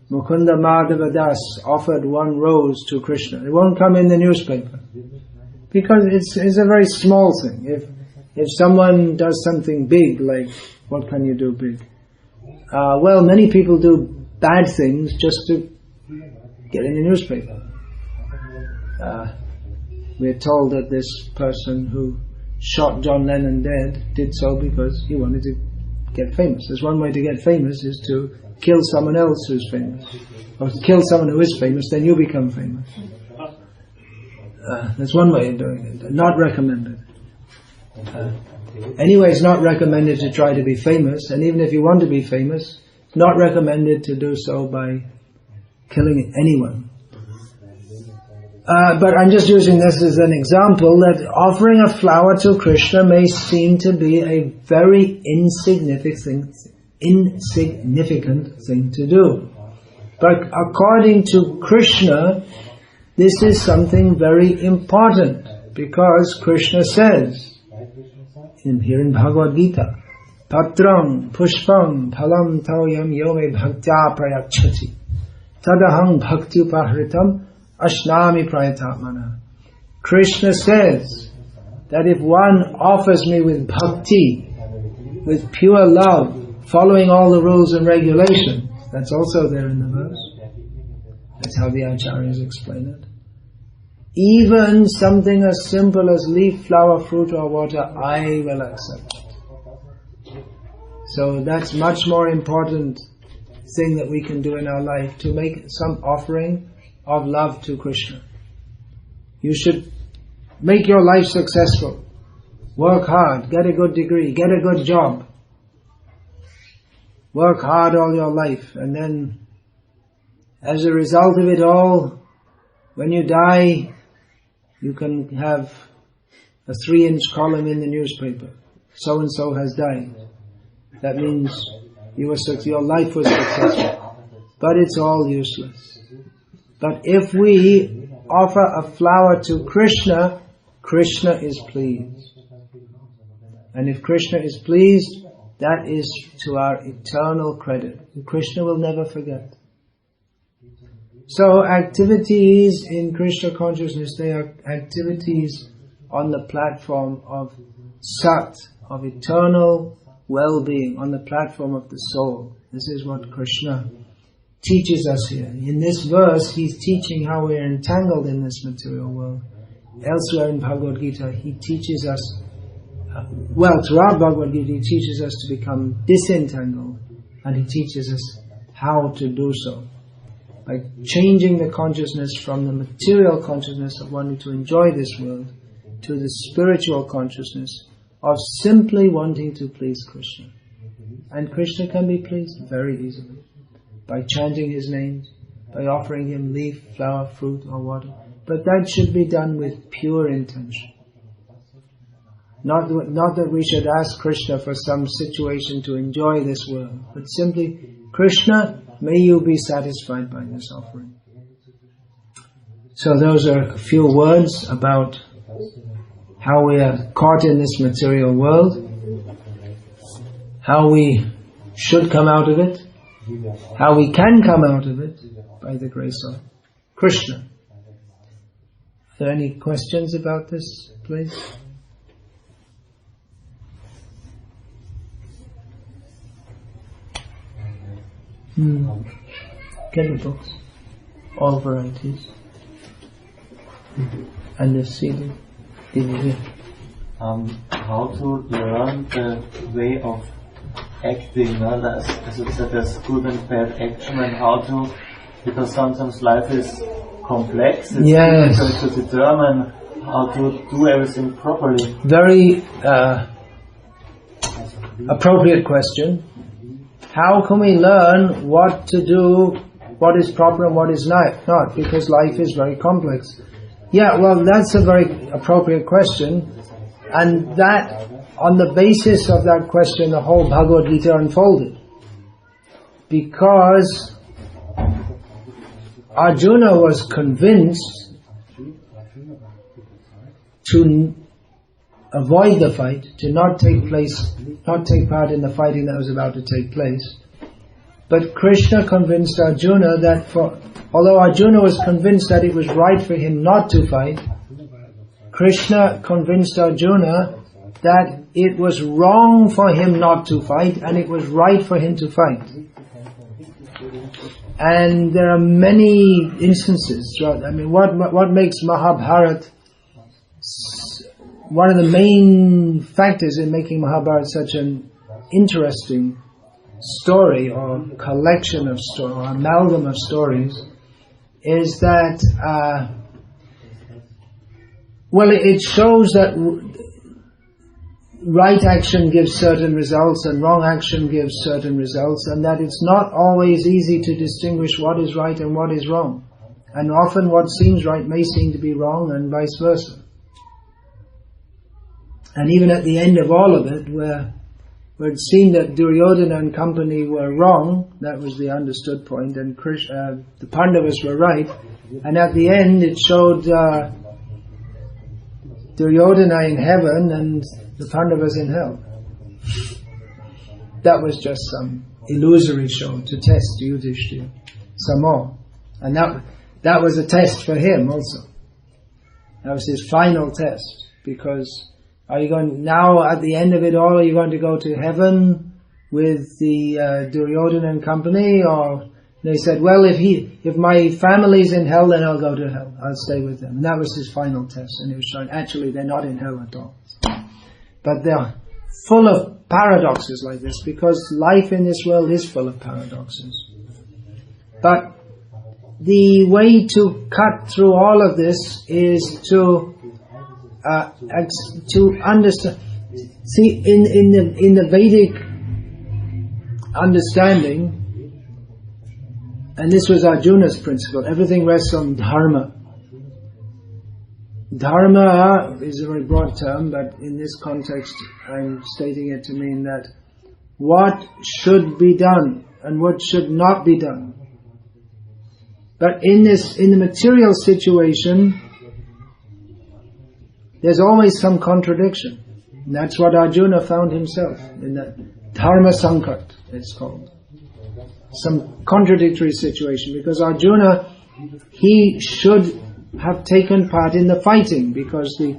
Speaker 1: Mukunda Madhava Das offered one rose to Krishna. It won't come in the newspaper. Because it's a very small thing. If someone does something big, like, what can you do big? Well, many people do bad things just to get in the newspaper. We're told that this person who shot John Lennon dead did so because he wanted to get famous. There's one way to get famous is to kill someone else who's famous. Or to kill someone who is famous, then you become famous. That's one way of doing it. Not recommended. Anyway, it's not recommended to try to be famous, and even if you want to be famous, it's not recommended to do so by killing anyone. But I'm just using this as an example that offering a flower to Krishna may seem to be a very insignificant thing to do. But according to Krishna, this is something very important, because Krishna says, here in Bhagavad Gita, Patram pushpam phalam tawyam yome bhaktya prayachati tadahang bhakti upahritam ashnami prayatatmana. Krishna says that if one offers me with bhakti, with pure love, following all the rules and regulations, that's also there in the verse. That's how the acharyas explain it. Even something as simple as leaf, flower, fruit or water, I will accept it. So that's much more important thing that we can do in our life, to make some offering of love to Krishna. You should make your life successful. Work hard, get a good degree, get a good job. Work hard all your life, and then as a result of it all, when you die, you can have a 3-inch column in the newspaper. So and so has died. That means your life was successful. But it's all useless. But if we offer a flower to Krishna, Krishna is pleased. And if Krishna is pleased, that is to our eternal credit. And Krishna will never forget. So activities in Krishna consciousness, they are activities on the platform of Sat, of eternal well-being, on the platform of the soul. This is what Krishna teaches us here. In this verse, he's teaching how we are entangled in this material world. Elsewhere in Bhagavad Gita, he teaches us, throughout Bhagavad Gita, he teaches us to become disentangled, and he teaches us how to do so. By changing the consciousness from the material consciousness of wanting to enjoy this world to the spiritual consciousness of simply wanting to please Krishna. And Krishna can be pleased very easily. by chanting his names, by offering him leaf, flower, fruit or water. But that should be done with pure intention. Not that we should ask Krishna for some situation to enjoy this world, but simply, Krishna, may you be satisfied by this offering. So those are a few words about how we are caught in this material world, how we should come out of it, how we can come out of it by the grace of Krishna. Are there any questions about this, please? Get the books, all varieties, and the CD, DVD.
Speaker 2: How to learn the way of acting, as it said, there's good and bad action, and how to, because sometimes life is complex, it's difficult to determine how to do everything properly.
Speaker 1: Very appropriate question. How can we learn what to do, what is proper and what is not? Because life is very complex. Yeah, well, that's a very appropriate question. And that, on the basis of that question, the whole Bhagavad Gita unfolded. Because Arjuna was convinced to avoid the fight, to not take part in the fighting that was about to take place. But Krishna convinced Arjuna that although Arjuna was convinced that it was right for him not to fight, Krishna convinced Arjuna that it was wrong for him not to fight and it was right for him to fight. And there are many instances throughout. I mean, what makes Mahabharata, one of the main factors in making Mahabharata such an interesting story or collection of stories or amalgam of stories is that it shows that right action gives certain results and wrong action gives certain results, and that it's not always easy to distinguish what is right and what is wrong, and often what seems right may seem to be wrong and vice versa. And even at the end of all of it, where it seemed that Duryodhana and company were wrong, that was the understood point, and the Pandavas were right, and at the end it showed Duryodhana in heaven and the Pandavas in hell. That was just some illusory show to test Yudhishthira some more. And that was a test for him also. That was his final test, because are you going now at the end of it all? Are you going to go to heaven with the Duryodhana and company, or they said, well, if my family's in hell, then I'll go to hell. I'll stay with them. And that was his final test, and it was showing actually they're not in hell at all. But they're full of paradoxes like this, because life in this world is full of paradoxes. But the way to cut through all of this is to understand. See, in the Vedic understanding, and this was Arjuna's principle, everything rests on dharma. Dharma is a very broad term, but in this context I'm stating it to mean that what should be done and what should not be done. But in the material situation, there's always some contradiction. And that's what Arjuna found himself in that dharma sankat, it's called. Some contradictory situation, because Arjuna, he should have taken part in the fighting, because the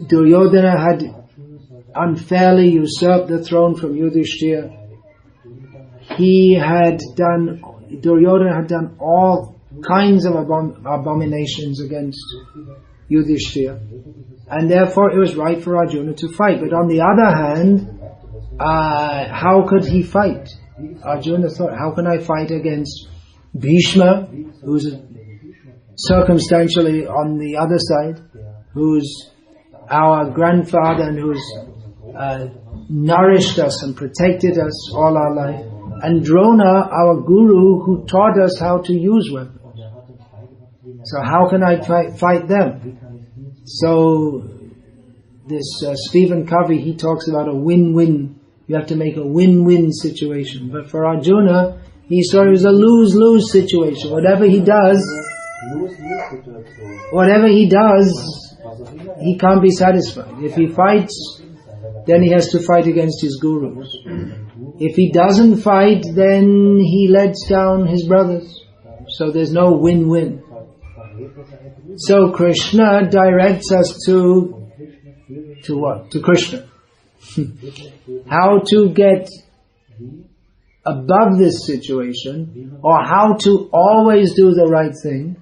Speaker 1: Duryodhana had unfairly usurped the throne from Yudhishthira. Duryodhana had done all kinds of abominations against Yudhishthira, and therefore it was right for Arjuna to fight. But on the other hand, how could he fight? Arjuna thought, how can I fight against Bhishma, who's circumstantially on the other side, who's our grandfather and who's nourished us and protected us all our life? and Drona, our guru, who taught us how to use weapons. So how can I fight them? So this Stephen Covey, he talks about a win-win. You have to make a win-win situation. But for Arjuna, he saw it was a lose-lose situation. Whatever he does, he can't be satisfied. If he fights, then he has to fight against his gurus. If he doesn't fight, then he lets down his brothers. So there's no win-win. So Krishna directs us to what? To Krishna. How to get above this situation, or how to always do the right thing.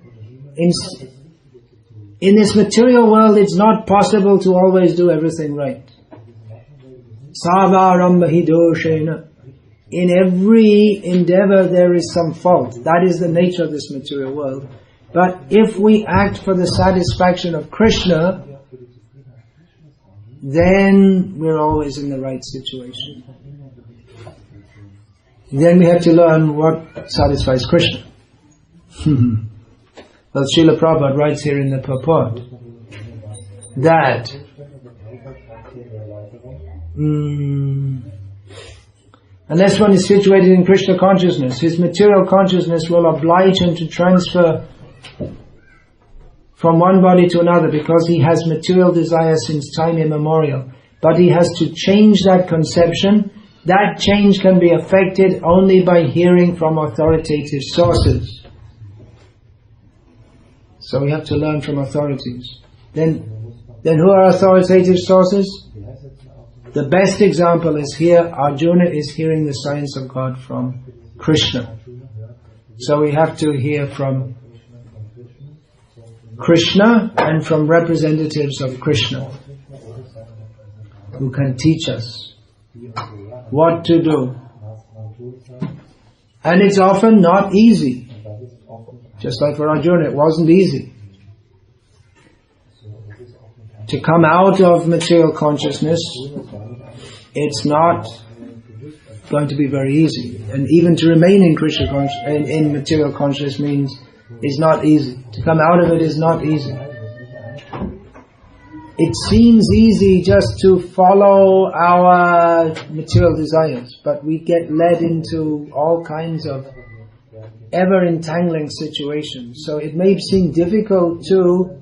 Speaker 1: In this material world, it's not possible to always do everything right. Savarambha doshena. In every endeavor there is some fault. That is the nature of this material world. But if we act for the satisfaction of Krishna, then we're always in the right situation. Then we have to learn what satisfies Krishna. Well, Srila Prabhupada writes here in the purport that unless one is situated in Krishna consciousness, his material consciousness will oblige him to transfer from one body to another because he has material desire since time immemorial. But he has to change that conception. That change can be effected only by hearing from authoritative sources. So we have to learn from authorities. Then who are authoritative sources? The best example is here, Arjuna is hearing the science of God from Krishna. So we have to hear from Krishna and from representatives of Krishna who can teach us what to do. And it's often not easy. Just like for Arjuna, it wasn't easy. To come out of material consciousness, it's not going to be very easy. And even to remain in Krishna in material consciousness means is not easy. To come out of it is not easy. It seems easy just to follow our material desires, but we get led into all kinds of ever-entangling situations. So it may seem difficult to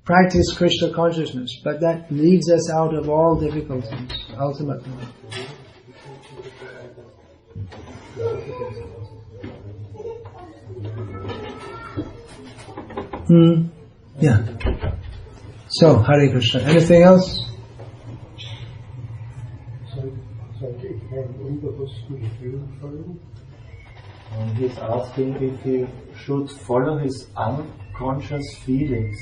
Speaker 1: practice Krishna consciousness, but that leads us out of all difficulties, ultimately. Yeah. So, Hare Krishna. Anything else?
Speaker 2: He's asking if he should follow his unconscious feelings.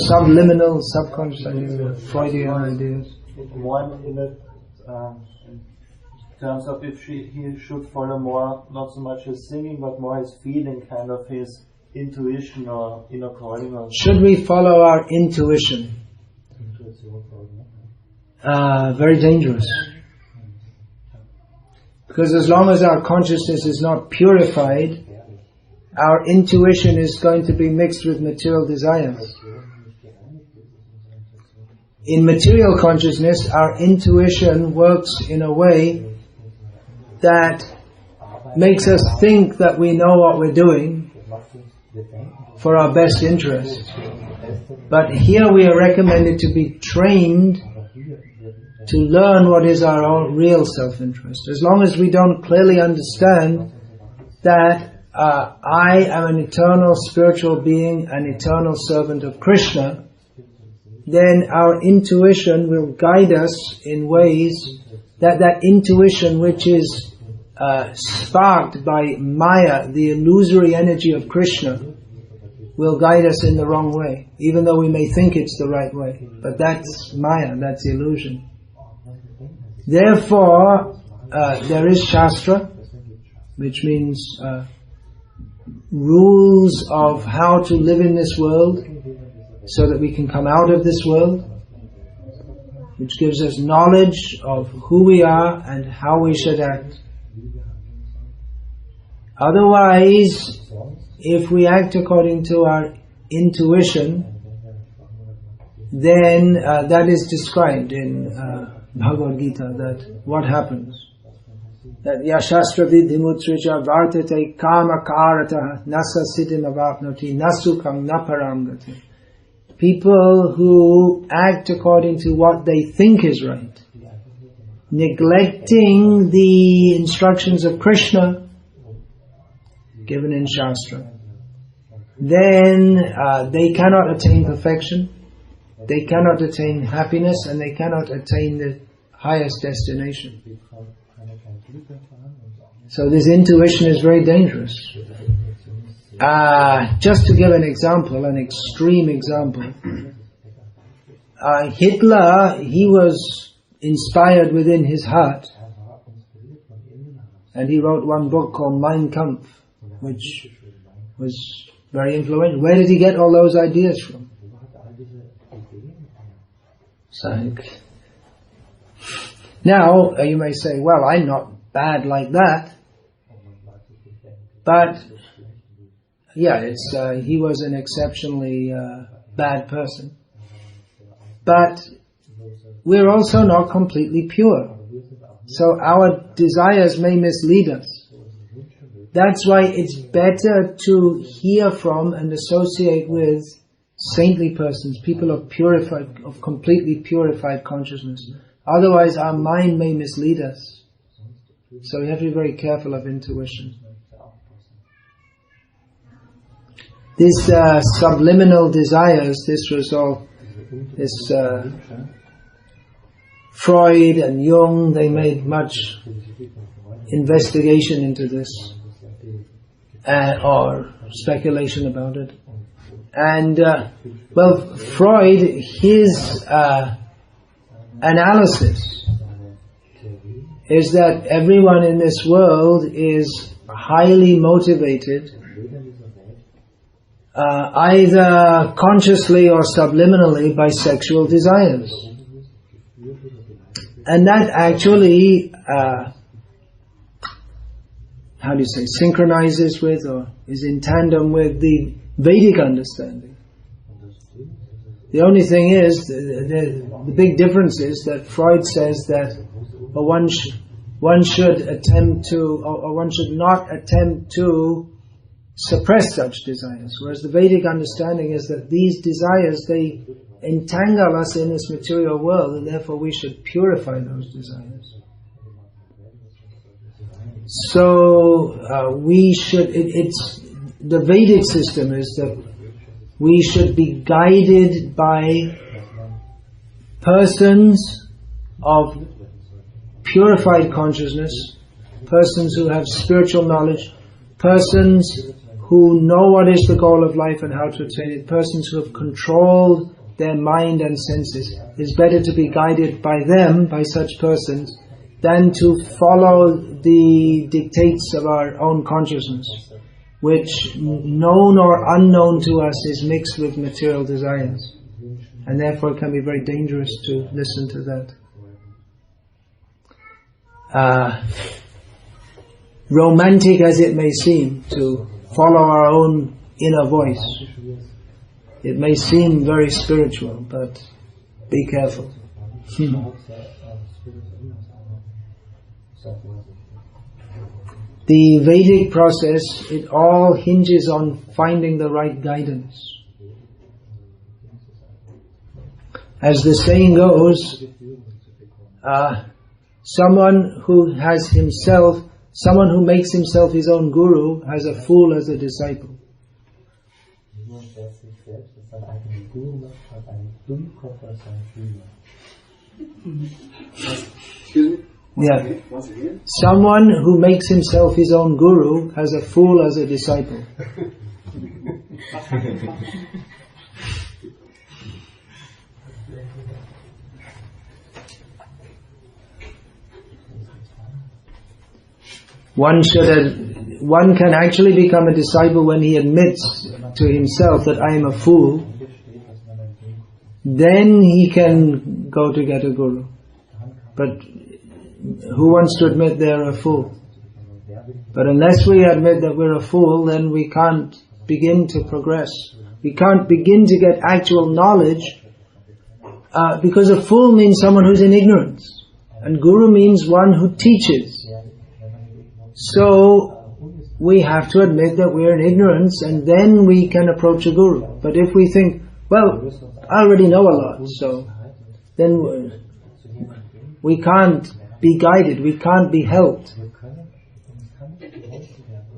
Speaker 1: Subliminal, subconscious ideas, Freudian ideas.
Speaker 2: More in terms of if he should follow more, not so much his singing, but more his feeling, kind of his intuition or inner calling.
Speaker 1: Should we follow our intuition? Very dangerous. Because as long as our consciousness is not purified, our intuition is going to be mixed with material desires. In material consciousness, our intuition works in a way that makes us think that we know what we're doing for our best interest. But here we are recommended to be trained to learn what is our own real self-interest. As long as we don't clearly understand that I am an eternal spiritual being, an eternal servant of Krishna, then our intuition will guide us in ways that intuition which is sparked by Maya, the illusory energy of Krishna, will guide us in the wrong way, even though we may think it's the right way. But that's Maya, that's illusion. Therefore, there is Shastra, which means rules of how to live in this world so that we can come out of this world. which gives us knowledge of who we are and how we should act. Otherwise, if we act according to our intuition, then that is described in Bhagavad Gita, that what happens. That yashastra vidhimutrija vartate kama karata nasa siddhim avapnoti nasukam naparam gati. People who act according to what they think is right, neglecting the instructions of Krishna given in Shastra, then they cannot attain perfection, they cannot attain happiness, and they cannot attain the highest destination. So this intuition is very dangerous. Just to give an example, an extreme example, Hitler, he was inspired within his heart, and he wrote one book called Mein Kampf, which was very influential. Where did he get all those ideas from? Now, you may say, well, I'm not bad like that. But, yeah, he was an exceptionally bad person. But we're also not completely pure. So our desires may mislead us. That's why it's better to hear from and associate with saintly persons, people of purified, of completely purified consciousness. Otherwise our mind may mislead us. So we have to be very careful of intuition. This subliminal desires, this was all, Freud and Jung, they made much investigation into this, or speculation about it. And, well, Freud, his analysis is that everyone in this world is highly motivated, either consciously or subliminally, by sexual desires. And that actually, how do you say, synchronizes with or is in tandem with the Vedic understanding. The only thing is, the big difference is that Freud says that one should attempt to, or one should not attempt to suppress such desires. Whereas the Vedic understanding is that these desires, they entangle us in this material world, and therefore we should purify those desires. So we should, the Vedic system is that we should be guided by persons of purified consciousness, persons who have spiritual knowledge, persons who know what is the goal of life and how to attain it, persons who have controlled their mind and senses. It's better to be guided by them, by such persons, than to follow the dictates of our own consciousness, which, known or unknown to us, is mixed with material desires. And therefore it can be very dangerous to listen to that. Romantic as it may seem to follow our own inner voice, it may seem very spiritual, but be careful. The Vedic process, it all hinges on finding the right guidance. As the saying goes, someone who makes himself his own guru has a fool as a disciple.
Speaker 3: Excuse me?
Speaker 1: Yeah.
Speaker 3: Once again?
Speaker 1: Someone who makes himself his own guru has a fool as a disciple. One can actually become a disciple when he admits to himself that I am a fool, then he can go to get a guru. But who wants to admit they're a fool? But unless we admit that we're a fool, then we can't begin to progress. We can't begin to get actual knowledge, because a fool means someone who's in ignorance, and guru means one who teaches. So we have to admit that we're in ignorance, and then we can approach a guru. But if we think, well, I already know a lot, so then we can't be guided, we can't be helped.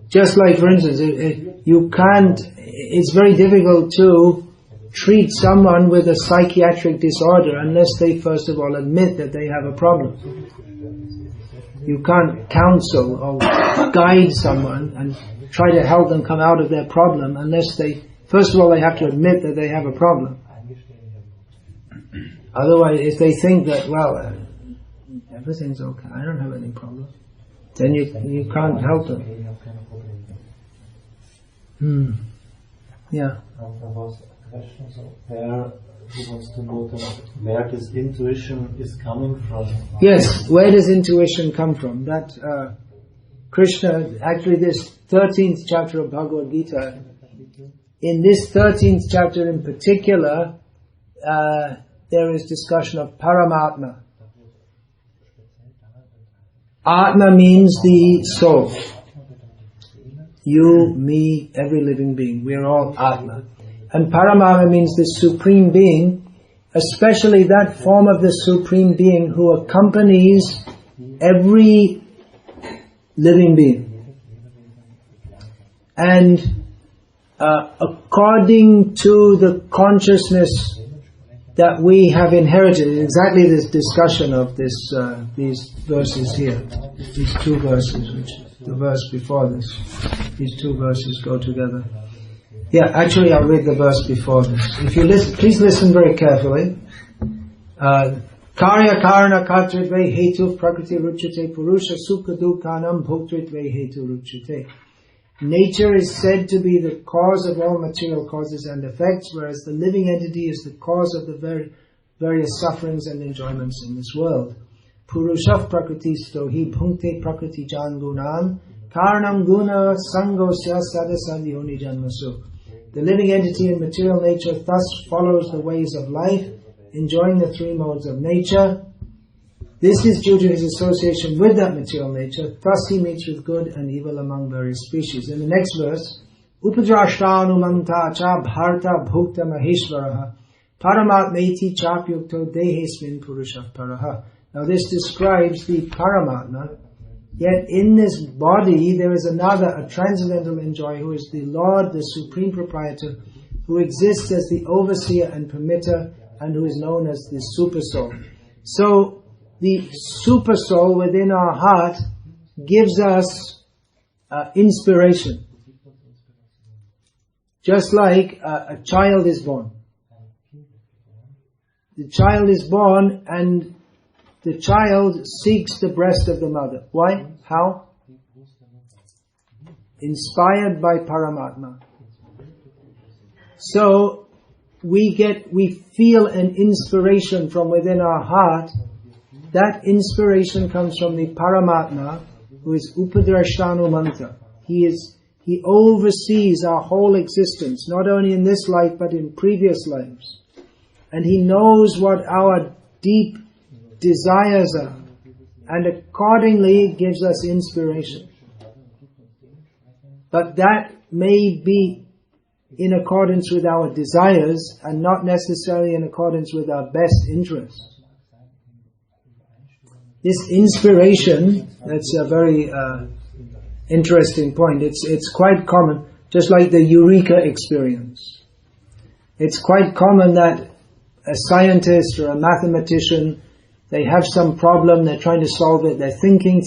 Speaker 1: Just like, for instance, it's very difficult to treat someone with a psychiatric disorder unless they first of all admit that they have a problem. You can't counsel or guide someone and try to help them come out of their problem unless first of all they have to admit that they have a problem. Otherwise, if they think that, well, everything's okay, I don't have any problem, then you can't help them. Yeah.
Speaker 2: There was a question, so he wants to know where this intuition is coming from.
Speaker 1: Yes, where does intuition come from? That Krishna, actually this 13th chapter of Bhagavad Gita, in this 13th chapter in particular, there is discussion of Paramatma. Atma means the soul. You, me, every living being. We are all Atma. And Paramatma means the Supreme Being, especially that form of the Supreme Being who accompanies every living being. And according to the consciousness that we have inherited, exactly this discussion of these verses here, these two verses, which the verse before this, these two verses go together. Yeah, actually I'll read the verse before this. If you listen, please listen very carefully. Karya karana kartritve hetu prakriti ruchate purusha sukha dukhanam bhoktritve hetu ruchate. Nature is said to be the cause of all material causes and effects, whereas the living entity is the cause of the various sufferings and enjoyments in this world. Purushav prakritisto hi bhunkte prakriti jan gunan karanam guna sangosya sadasandhyoni janmasu. The living entity in material nature thus follows the ways of life, enjoying the three modes of nature. This is due to his association with that material nature. Thus he meets with good and evil among various species. In the next verse, Upadrashtanumanta cha bharta bhukta maheshvaraha paramatmeti chapyukto dehesmin purusha paraha. Now this describes the Paramatma, yet in this body there is another, a transcendental enjoyer who is the Lord, the Supreme Proprietor, who exists as the overseer and permitter, and who is known as the Super Soul. So the Super Soul within our heart gives us inspiration. Just like a child is born. The child is born and the child seeks the breast of the mother. Why? How? Inspired by Paramatma. So we feel an inspiration from within our heart. That inspiration comes from the Paramatma, who is Upadrashtanu Mantra. He oversees our whole existence, not only in this life but in previous lives. And he knows what our deep desires are, and accordingly gives us inspiration. But that may be in accordance with our desires and not necessarily in accordance with our best interests. This inspiration, that's a very interesting point. It's quite common, just like the eureka experience. It's quite common that a scientist or a mathematician, they have some problem, they're trying to solve it, they're thinking,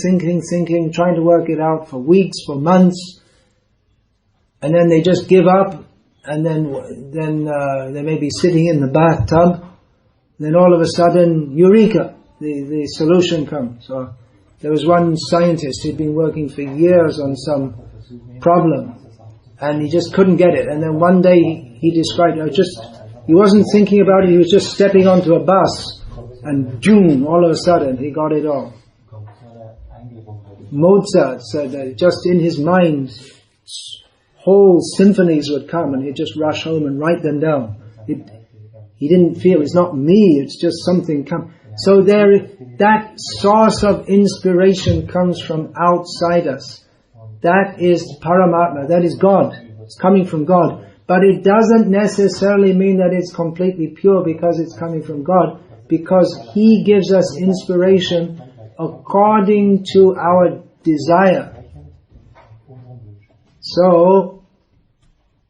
Speaker 1: trying to work it out for weeks, for months, and then they just give up, and then they may be sitting in the bathtub, then all of a sudden, eureka, the solution comes. So there was one scientist who'd been working for years on some problem, and he just couldn't get it, and then one day he described, I was just He wasn't thinking about it, he was just stepping onto a bus and boom, all of a sudden he got it all. Mozart said that just in his mind whole symphonies would come and he'd just rush home and write them down. He didn't feel, it's not me, it's just something come. So that source of inspiration comes from outside us. That is Paramatma, that is God. It's coming from God. But it doesn't necessarily mean that it's completely pure because it's coming from God, because He gives us inspiration according to our desire. So,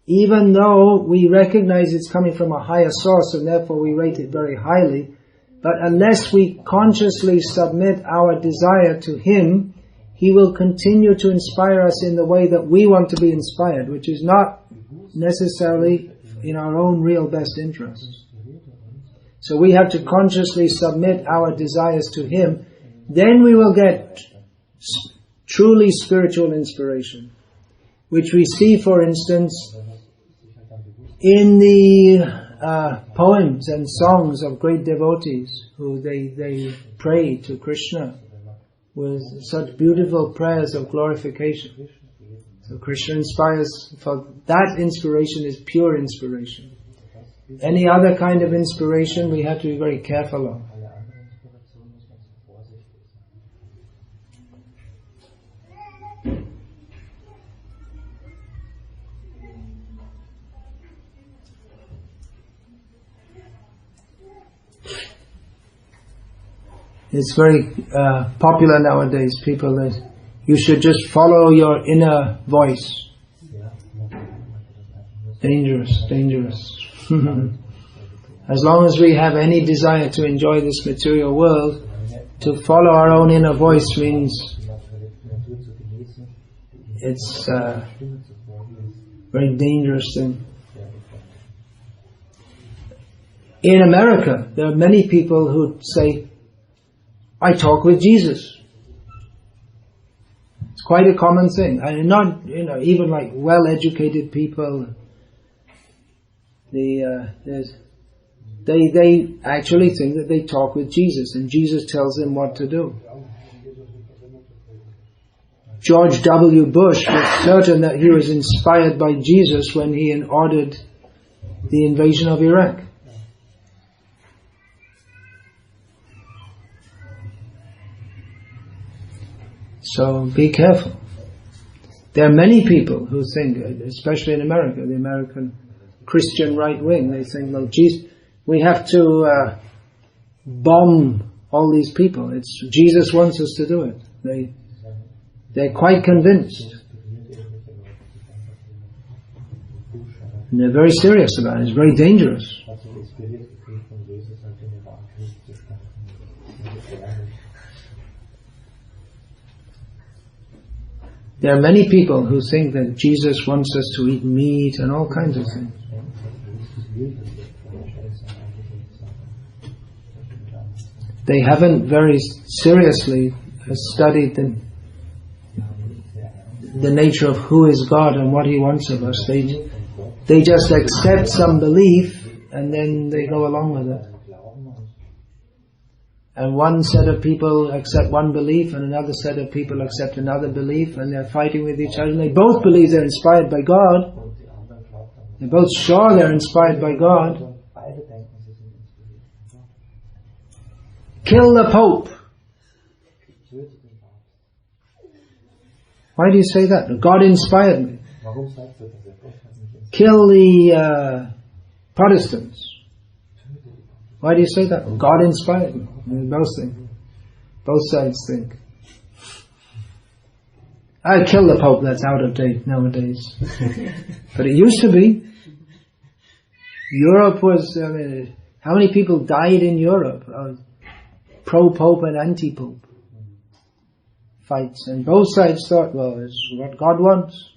Speaker 1: even though we recognize it's coming from a higher source and therefore we rate it very highly, but unless we consciously submit our desire to Him, He will continue to inspire us in the way that we want to be inspired, which is not necessarily in our own real best interests. So we have to consciously submit our desires to Him. Then we will get truly spiritual inspiration, which we see, for instance, in the poems and songs of great devotees who they pray to Krishna with such beautiful prayers of glorification. So Krishna inspires, for that inspiration is pure inspiration. Any other kind of inspiration we have to be very careful of. It's very popular nowadays, people, that you should just follow your inner voice. Dangerous, dangerous. As long as we have any desire to enjoy this material world, to follow our own inner voice means it's a very dangerous thing. In America, there are many people who say, I talk with Jesus. It's quite a common thing. And not, even like well-educated people, they actually think that they talk with Jesus and Jesus tells them what to do. George W. Bush was certain that he was inspired by Jesus when he ordered the invasion of Iraq. So be careful. There are many people who think, especially in America, the American Christian right wing, they think, well, we have to bomb all these people. Jesus wants us to do it. They're quite convinced. And they're very serious about it. It's very dangerous. There are many people who think that Jesus wants us to eat meat and all kinds of things. They haven't very seriously studied the nature of who is God and what He wants of us. They just accept some belief and then they go along with it. And one set of people accept one belief and another set of people accept another belief, and they're fighting with each other. And they both believe they're inspired by God. They're both sure they're inspired by God. Kill the Pope. Why do you say that? God inspired me. Kill the Protestants. Why do you say that? God inspired me. Both think. Both sides think. I'll kill the Pope, that's out of date nowadays. But it used to be. Europe was, how many people died in Europe? Pro-Pope and anti-Pope fights. And both sides thought, well, it's what God wants.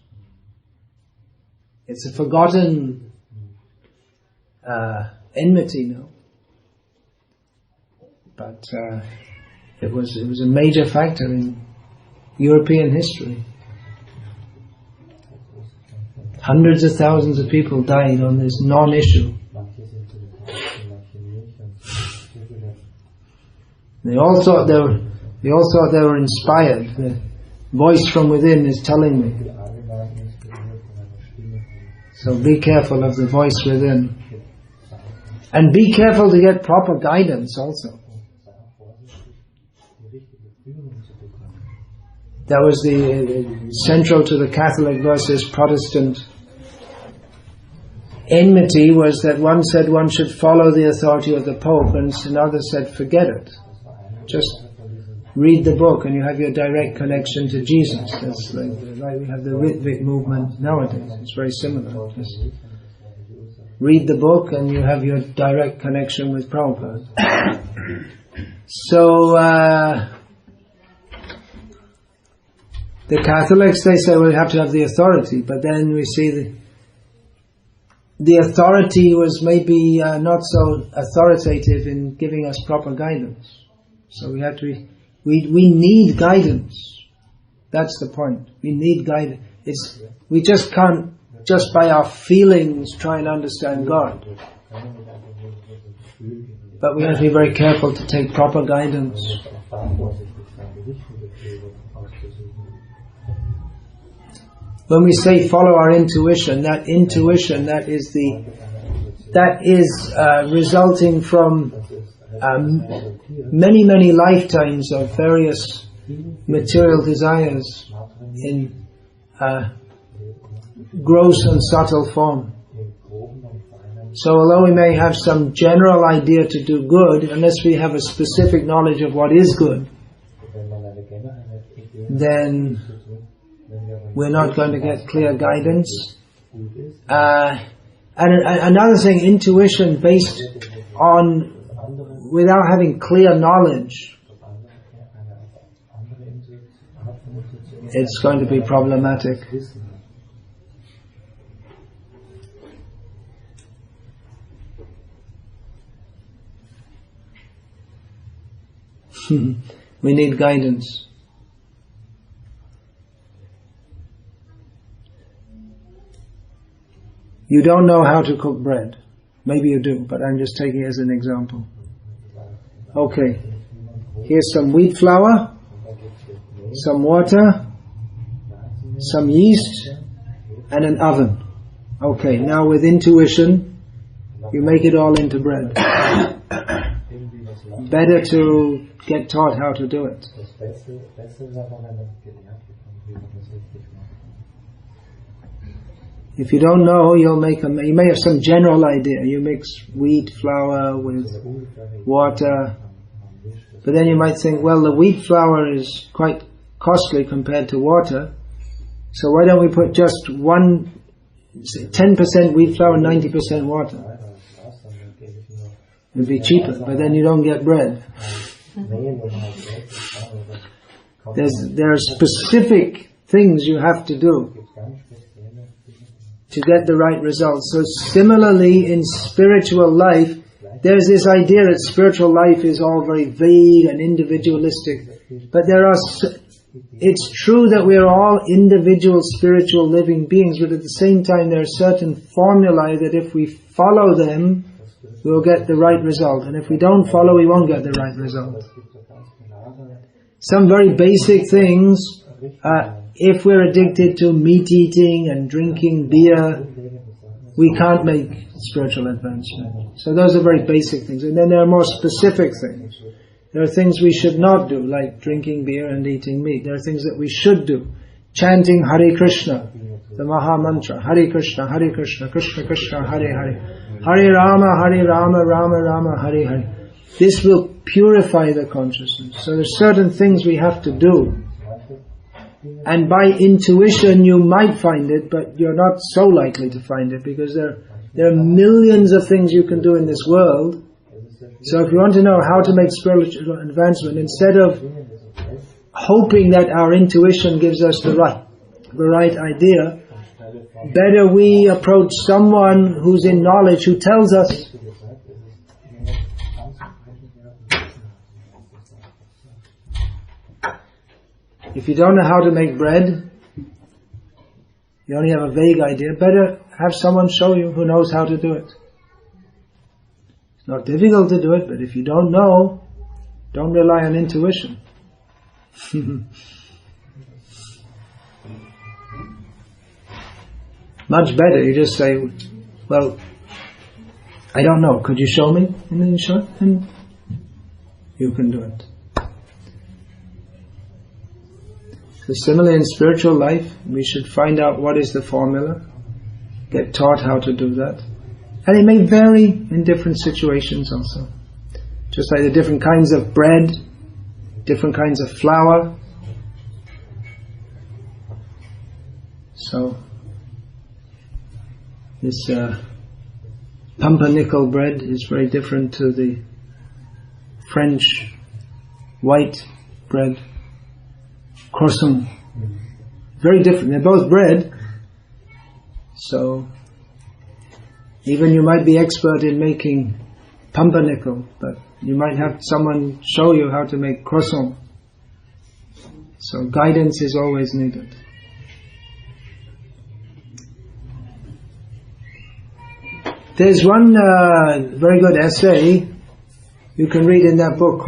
Speaker 1: It's a forgotten enmity now. But it was a major factor in European history. Hundreds of thousands of people died on this non-issue. They all thought they were inspired. The voice from within is telling me. So be careful of the voice within. And be careful to get proper guidance also. That was the central to the Catholic versus Protestant enmity, was that one said one should follow the authority of the Pope, and another said forget it. Just read the book and you have your direct connection to Jesus. That's like we have the Ritvik movement nowadays. It's very similar. Just read the book and you have your direct connection with Prabhupada. So the Catholics, they say we have to have the authority, but then we see the authority was maybe not so authoritative in giving us proper guidance. So we have to we need guidance. That's the point. We need guidance. We just can't, just by our feelings, try and understand God. But we have to be very careful to take proper guidance. When we say follow our intuition, that is resulting from many lifetimes of various material desires in gross and subtle form. So although we may have some general idea to do good, unless we have a specific knowledge of what is good, then we're not going to get clear guidance. And another thing, intuition based on, without having clear knowledge, it's going to be problematic. We need guidance. You don't know how to cook bread. Maybe you do, but I'm just taking it as an example. Okay, here's some wheat flour, some water, some yeast, and an oven. Okay, now with intuition, you make it all into bread. Better to get taught how to do it. If you don't know, you may have some general idea. You mix wheat flour with water, but then you might think, well, the wheat flour is quite costly compared to water, so why don't we put just 10% wheat flour, 90% water? It'd be cheaper, but then you don't get bread. There are specific things you have to do to get the right results. So similarly in spiritual life, there's this idea that spiritual life is all very vague and individualistic, but it's true that we are all individual spiritual living beings, but at the same time there are certain formulae that if we follow them, we'll get the right result, and if we don't follow, we won't get the right result. Some very basic things, if we're addicted to meat eating and drinking beer, we can't make spiritual advancement. So those are very basic things. And then there are more specific things. There are things we should not do, like drinking beer and eating meat. There are things that we should do. Chanting Hare Krishna, the Maha Mantra, Hare Krishna, Krishna Krishna, Hare Hare. Hare Rama, Rama Rama, Hare Hare. This will purify the consciousness. So there's certain things we have to do. And by intuition you might find it, but you're not so likely to find it, because there are millions of things you can do in this world. So if you want to know how to make spiritual advancement, instead of hoping that our intuition gives us the right idea, better we approach someone who's in knowledge, who tells us. If you don't know how to make bread, you only have a vague idea, better have someone show you who knows how to do it. It's not difficult to do it, but if you don't know, don't rely on intuition. Much better, you just say, well, I don't know, could you show me? And then you show it, and you can do it. So similarly in spiritual life, we should find out what is the formula, get taught how to do that. And it may vary in different situations also. Just like the different kinds of bread, different kinds of flour. So, this pumpernickel bread is very different to the French white bread, croissant. Very different. They're both bread. So, even you might be expert in making pumpernickel, but you might have someone show you how to make croissant. So guidance is always needed. There's one very good essay you can read in that book,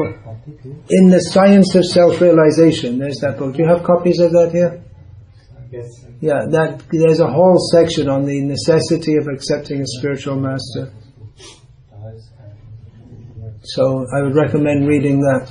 Speaker 1: In the Science of Self-Realization. There's that book. Do you have copies of that here?
Speaker 2: Yes.
Speaker 1: Yeah, there's a whole section on the necessity of accepting a spiritual master. So I would recommend reading that.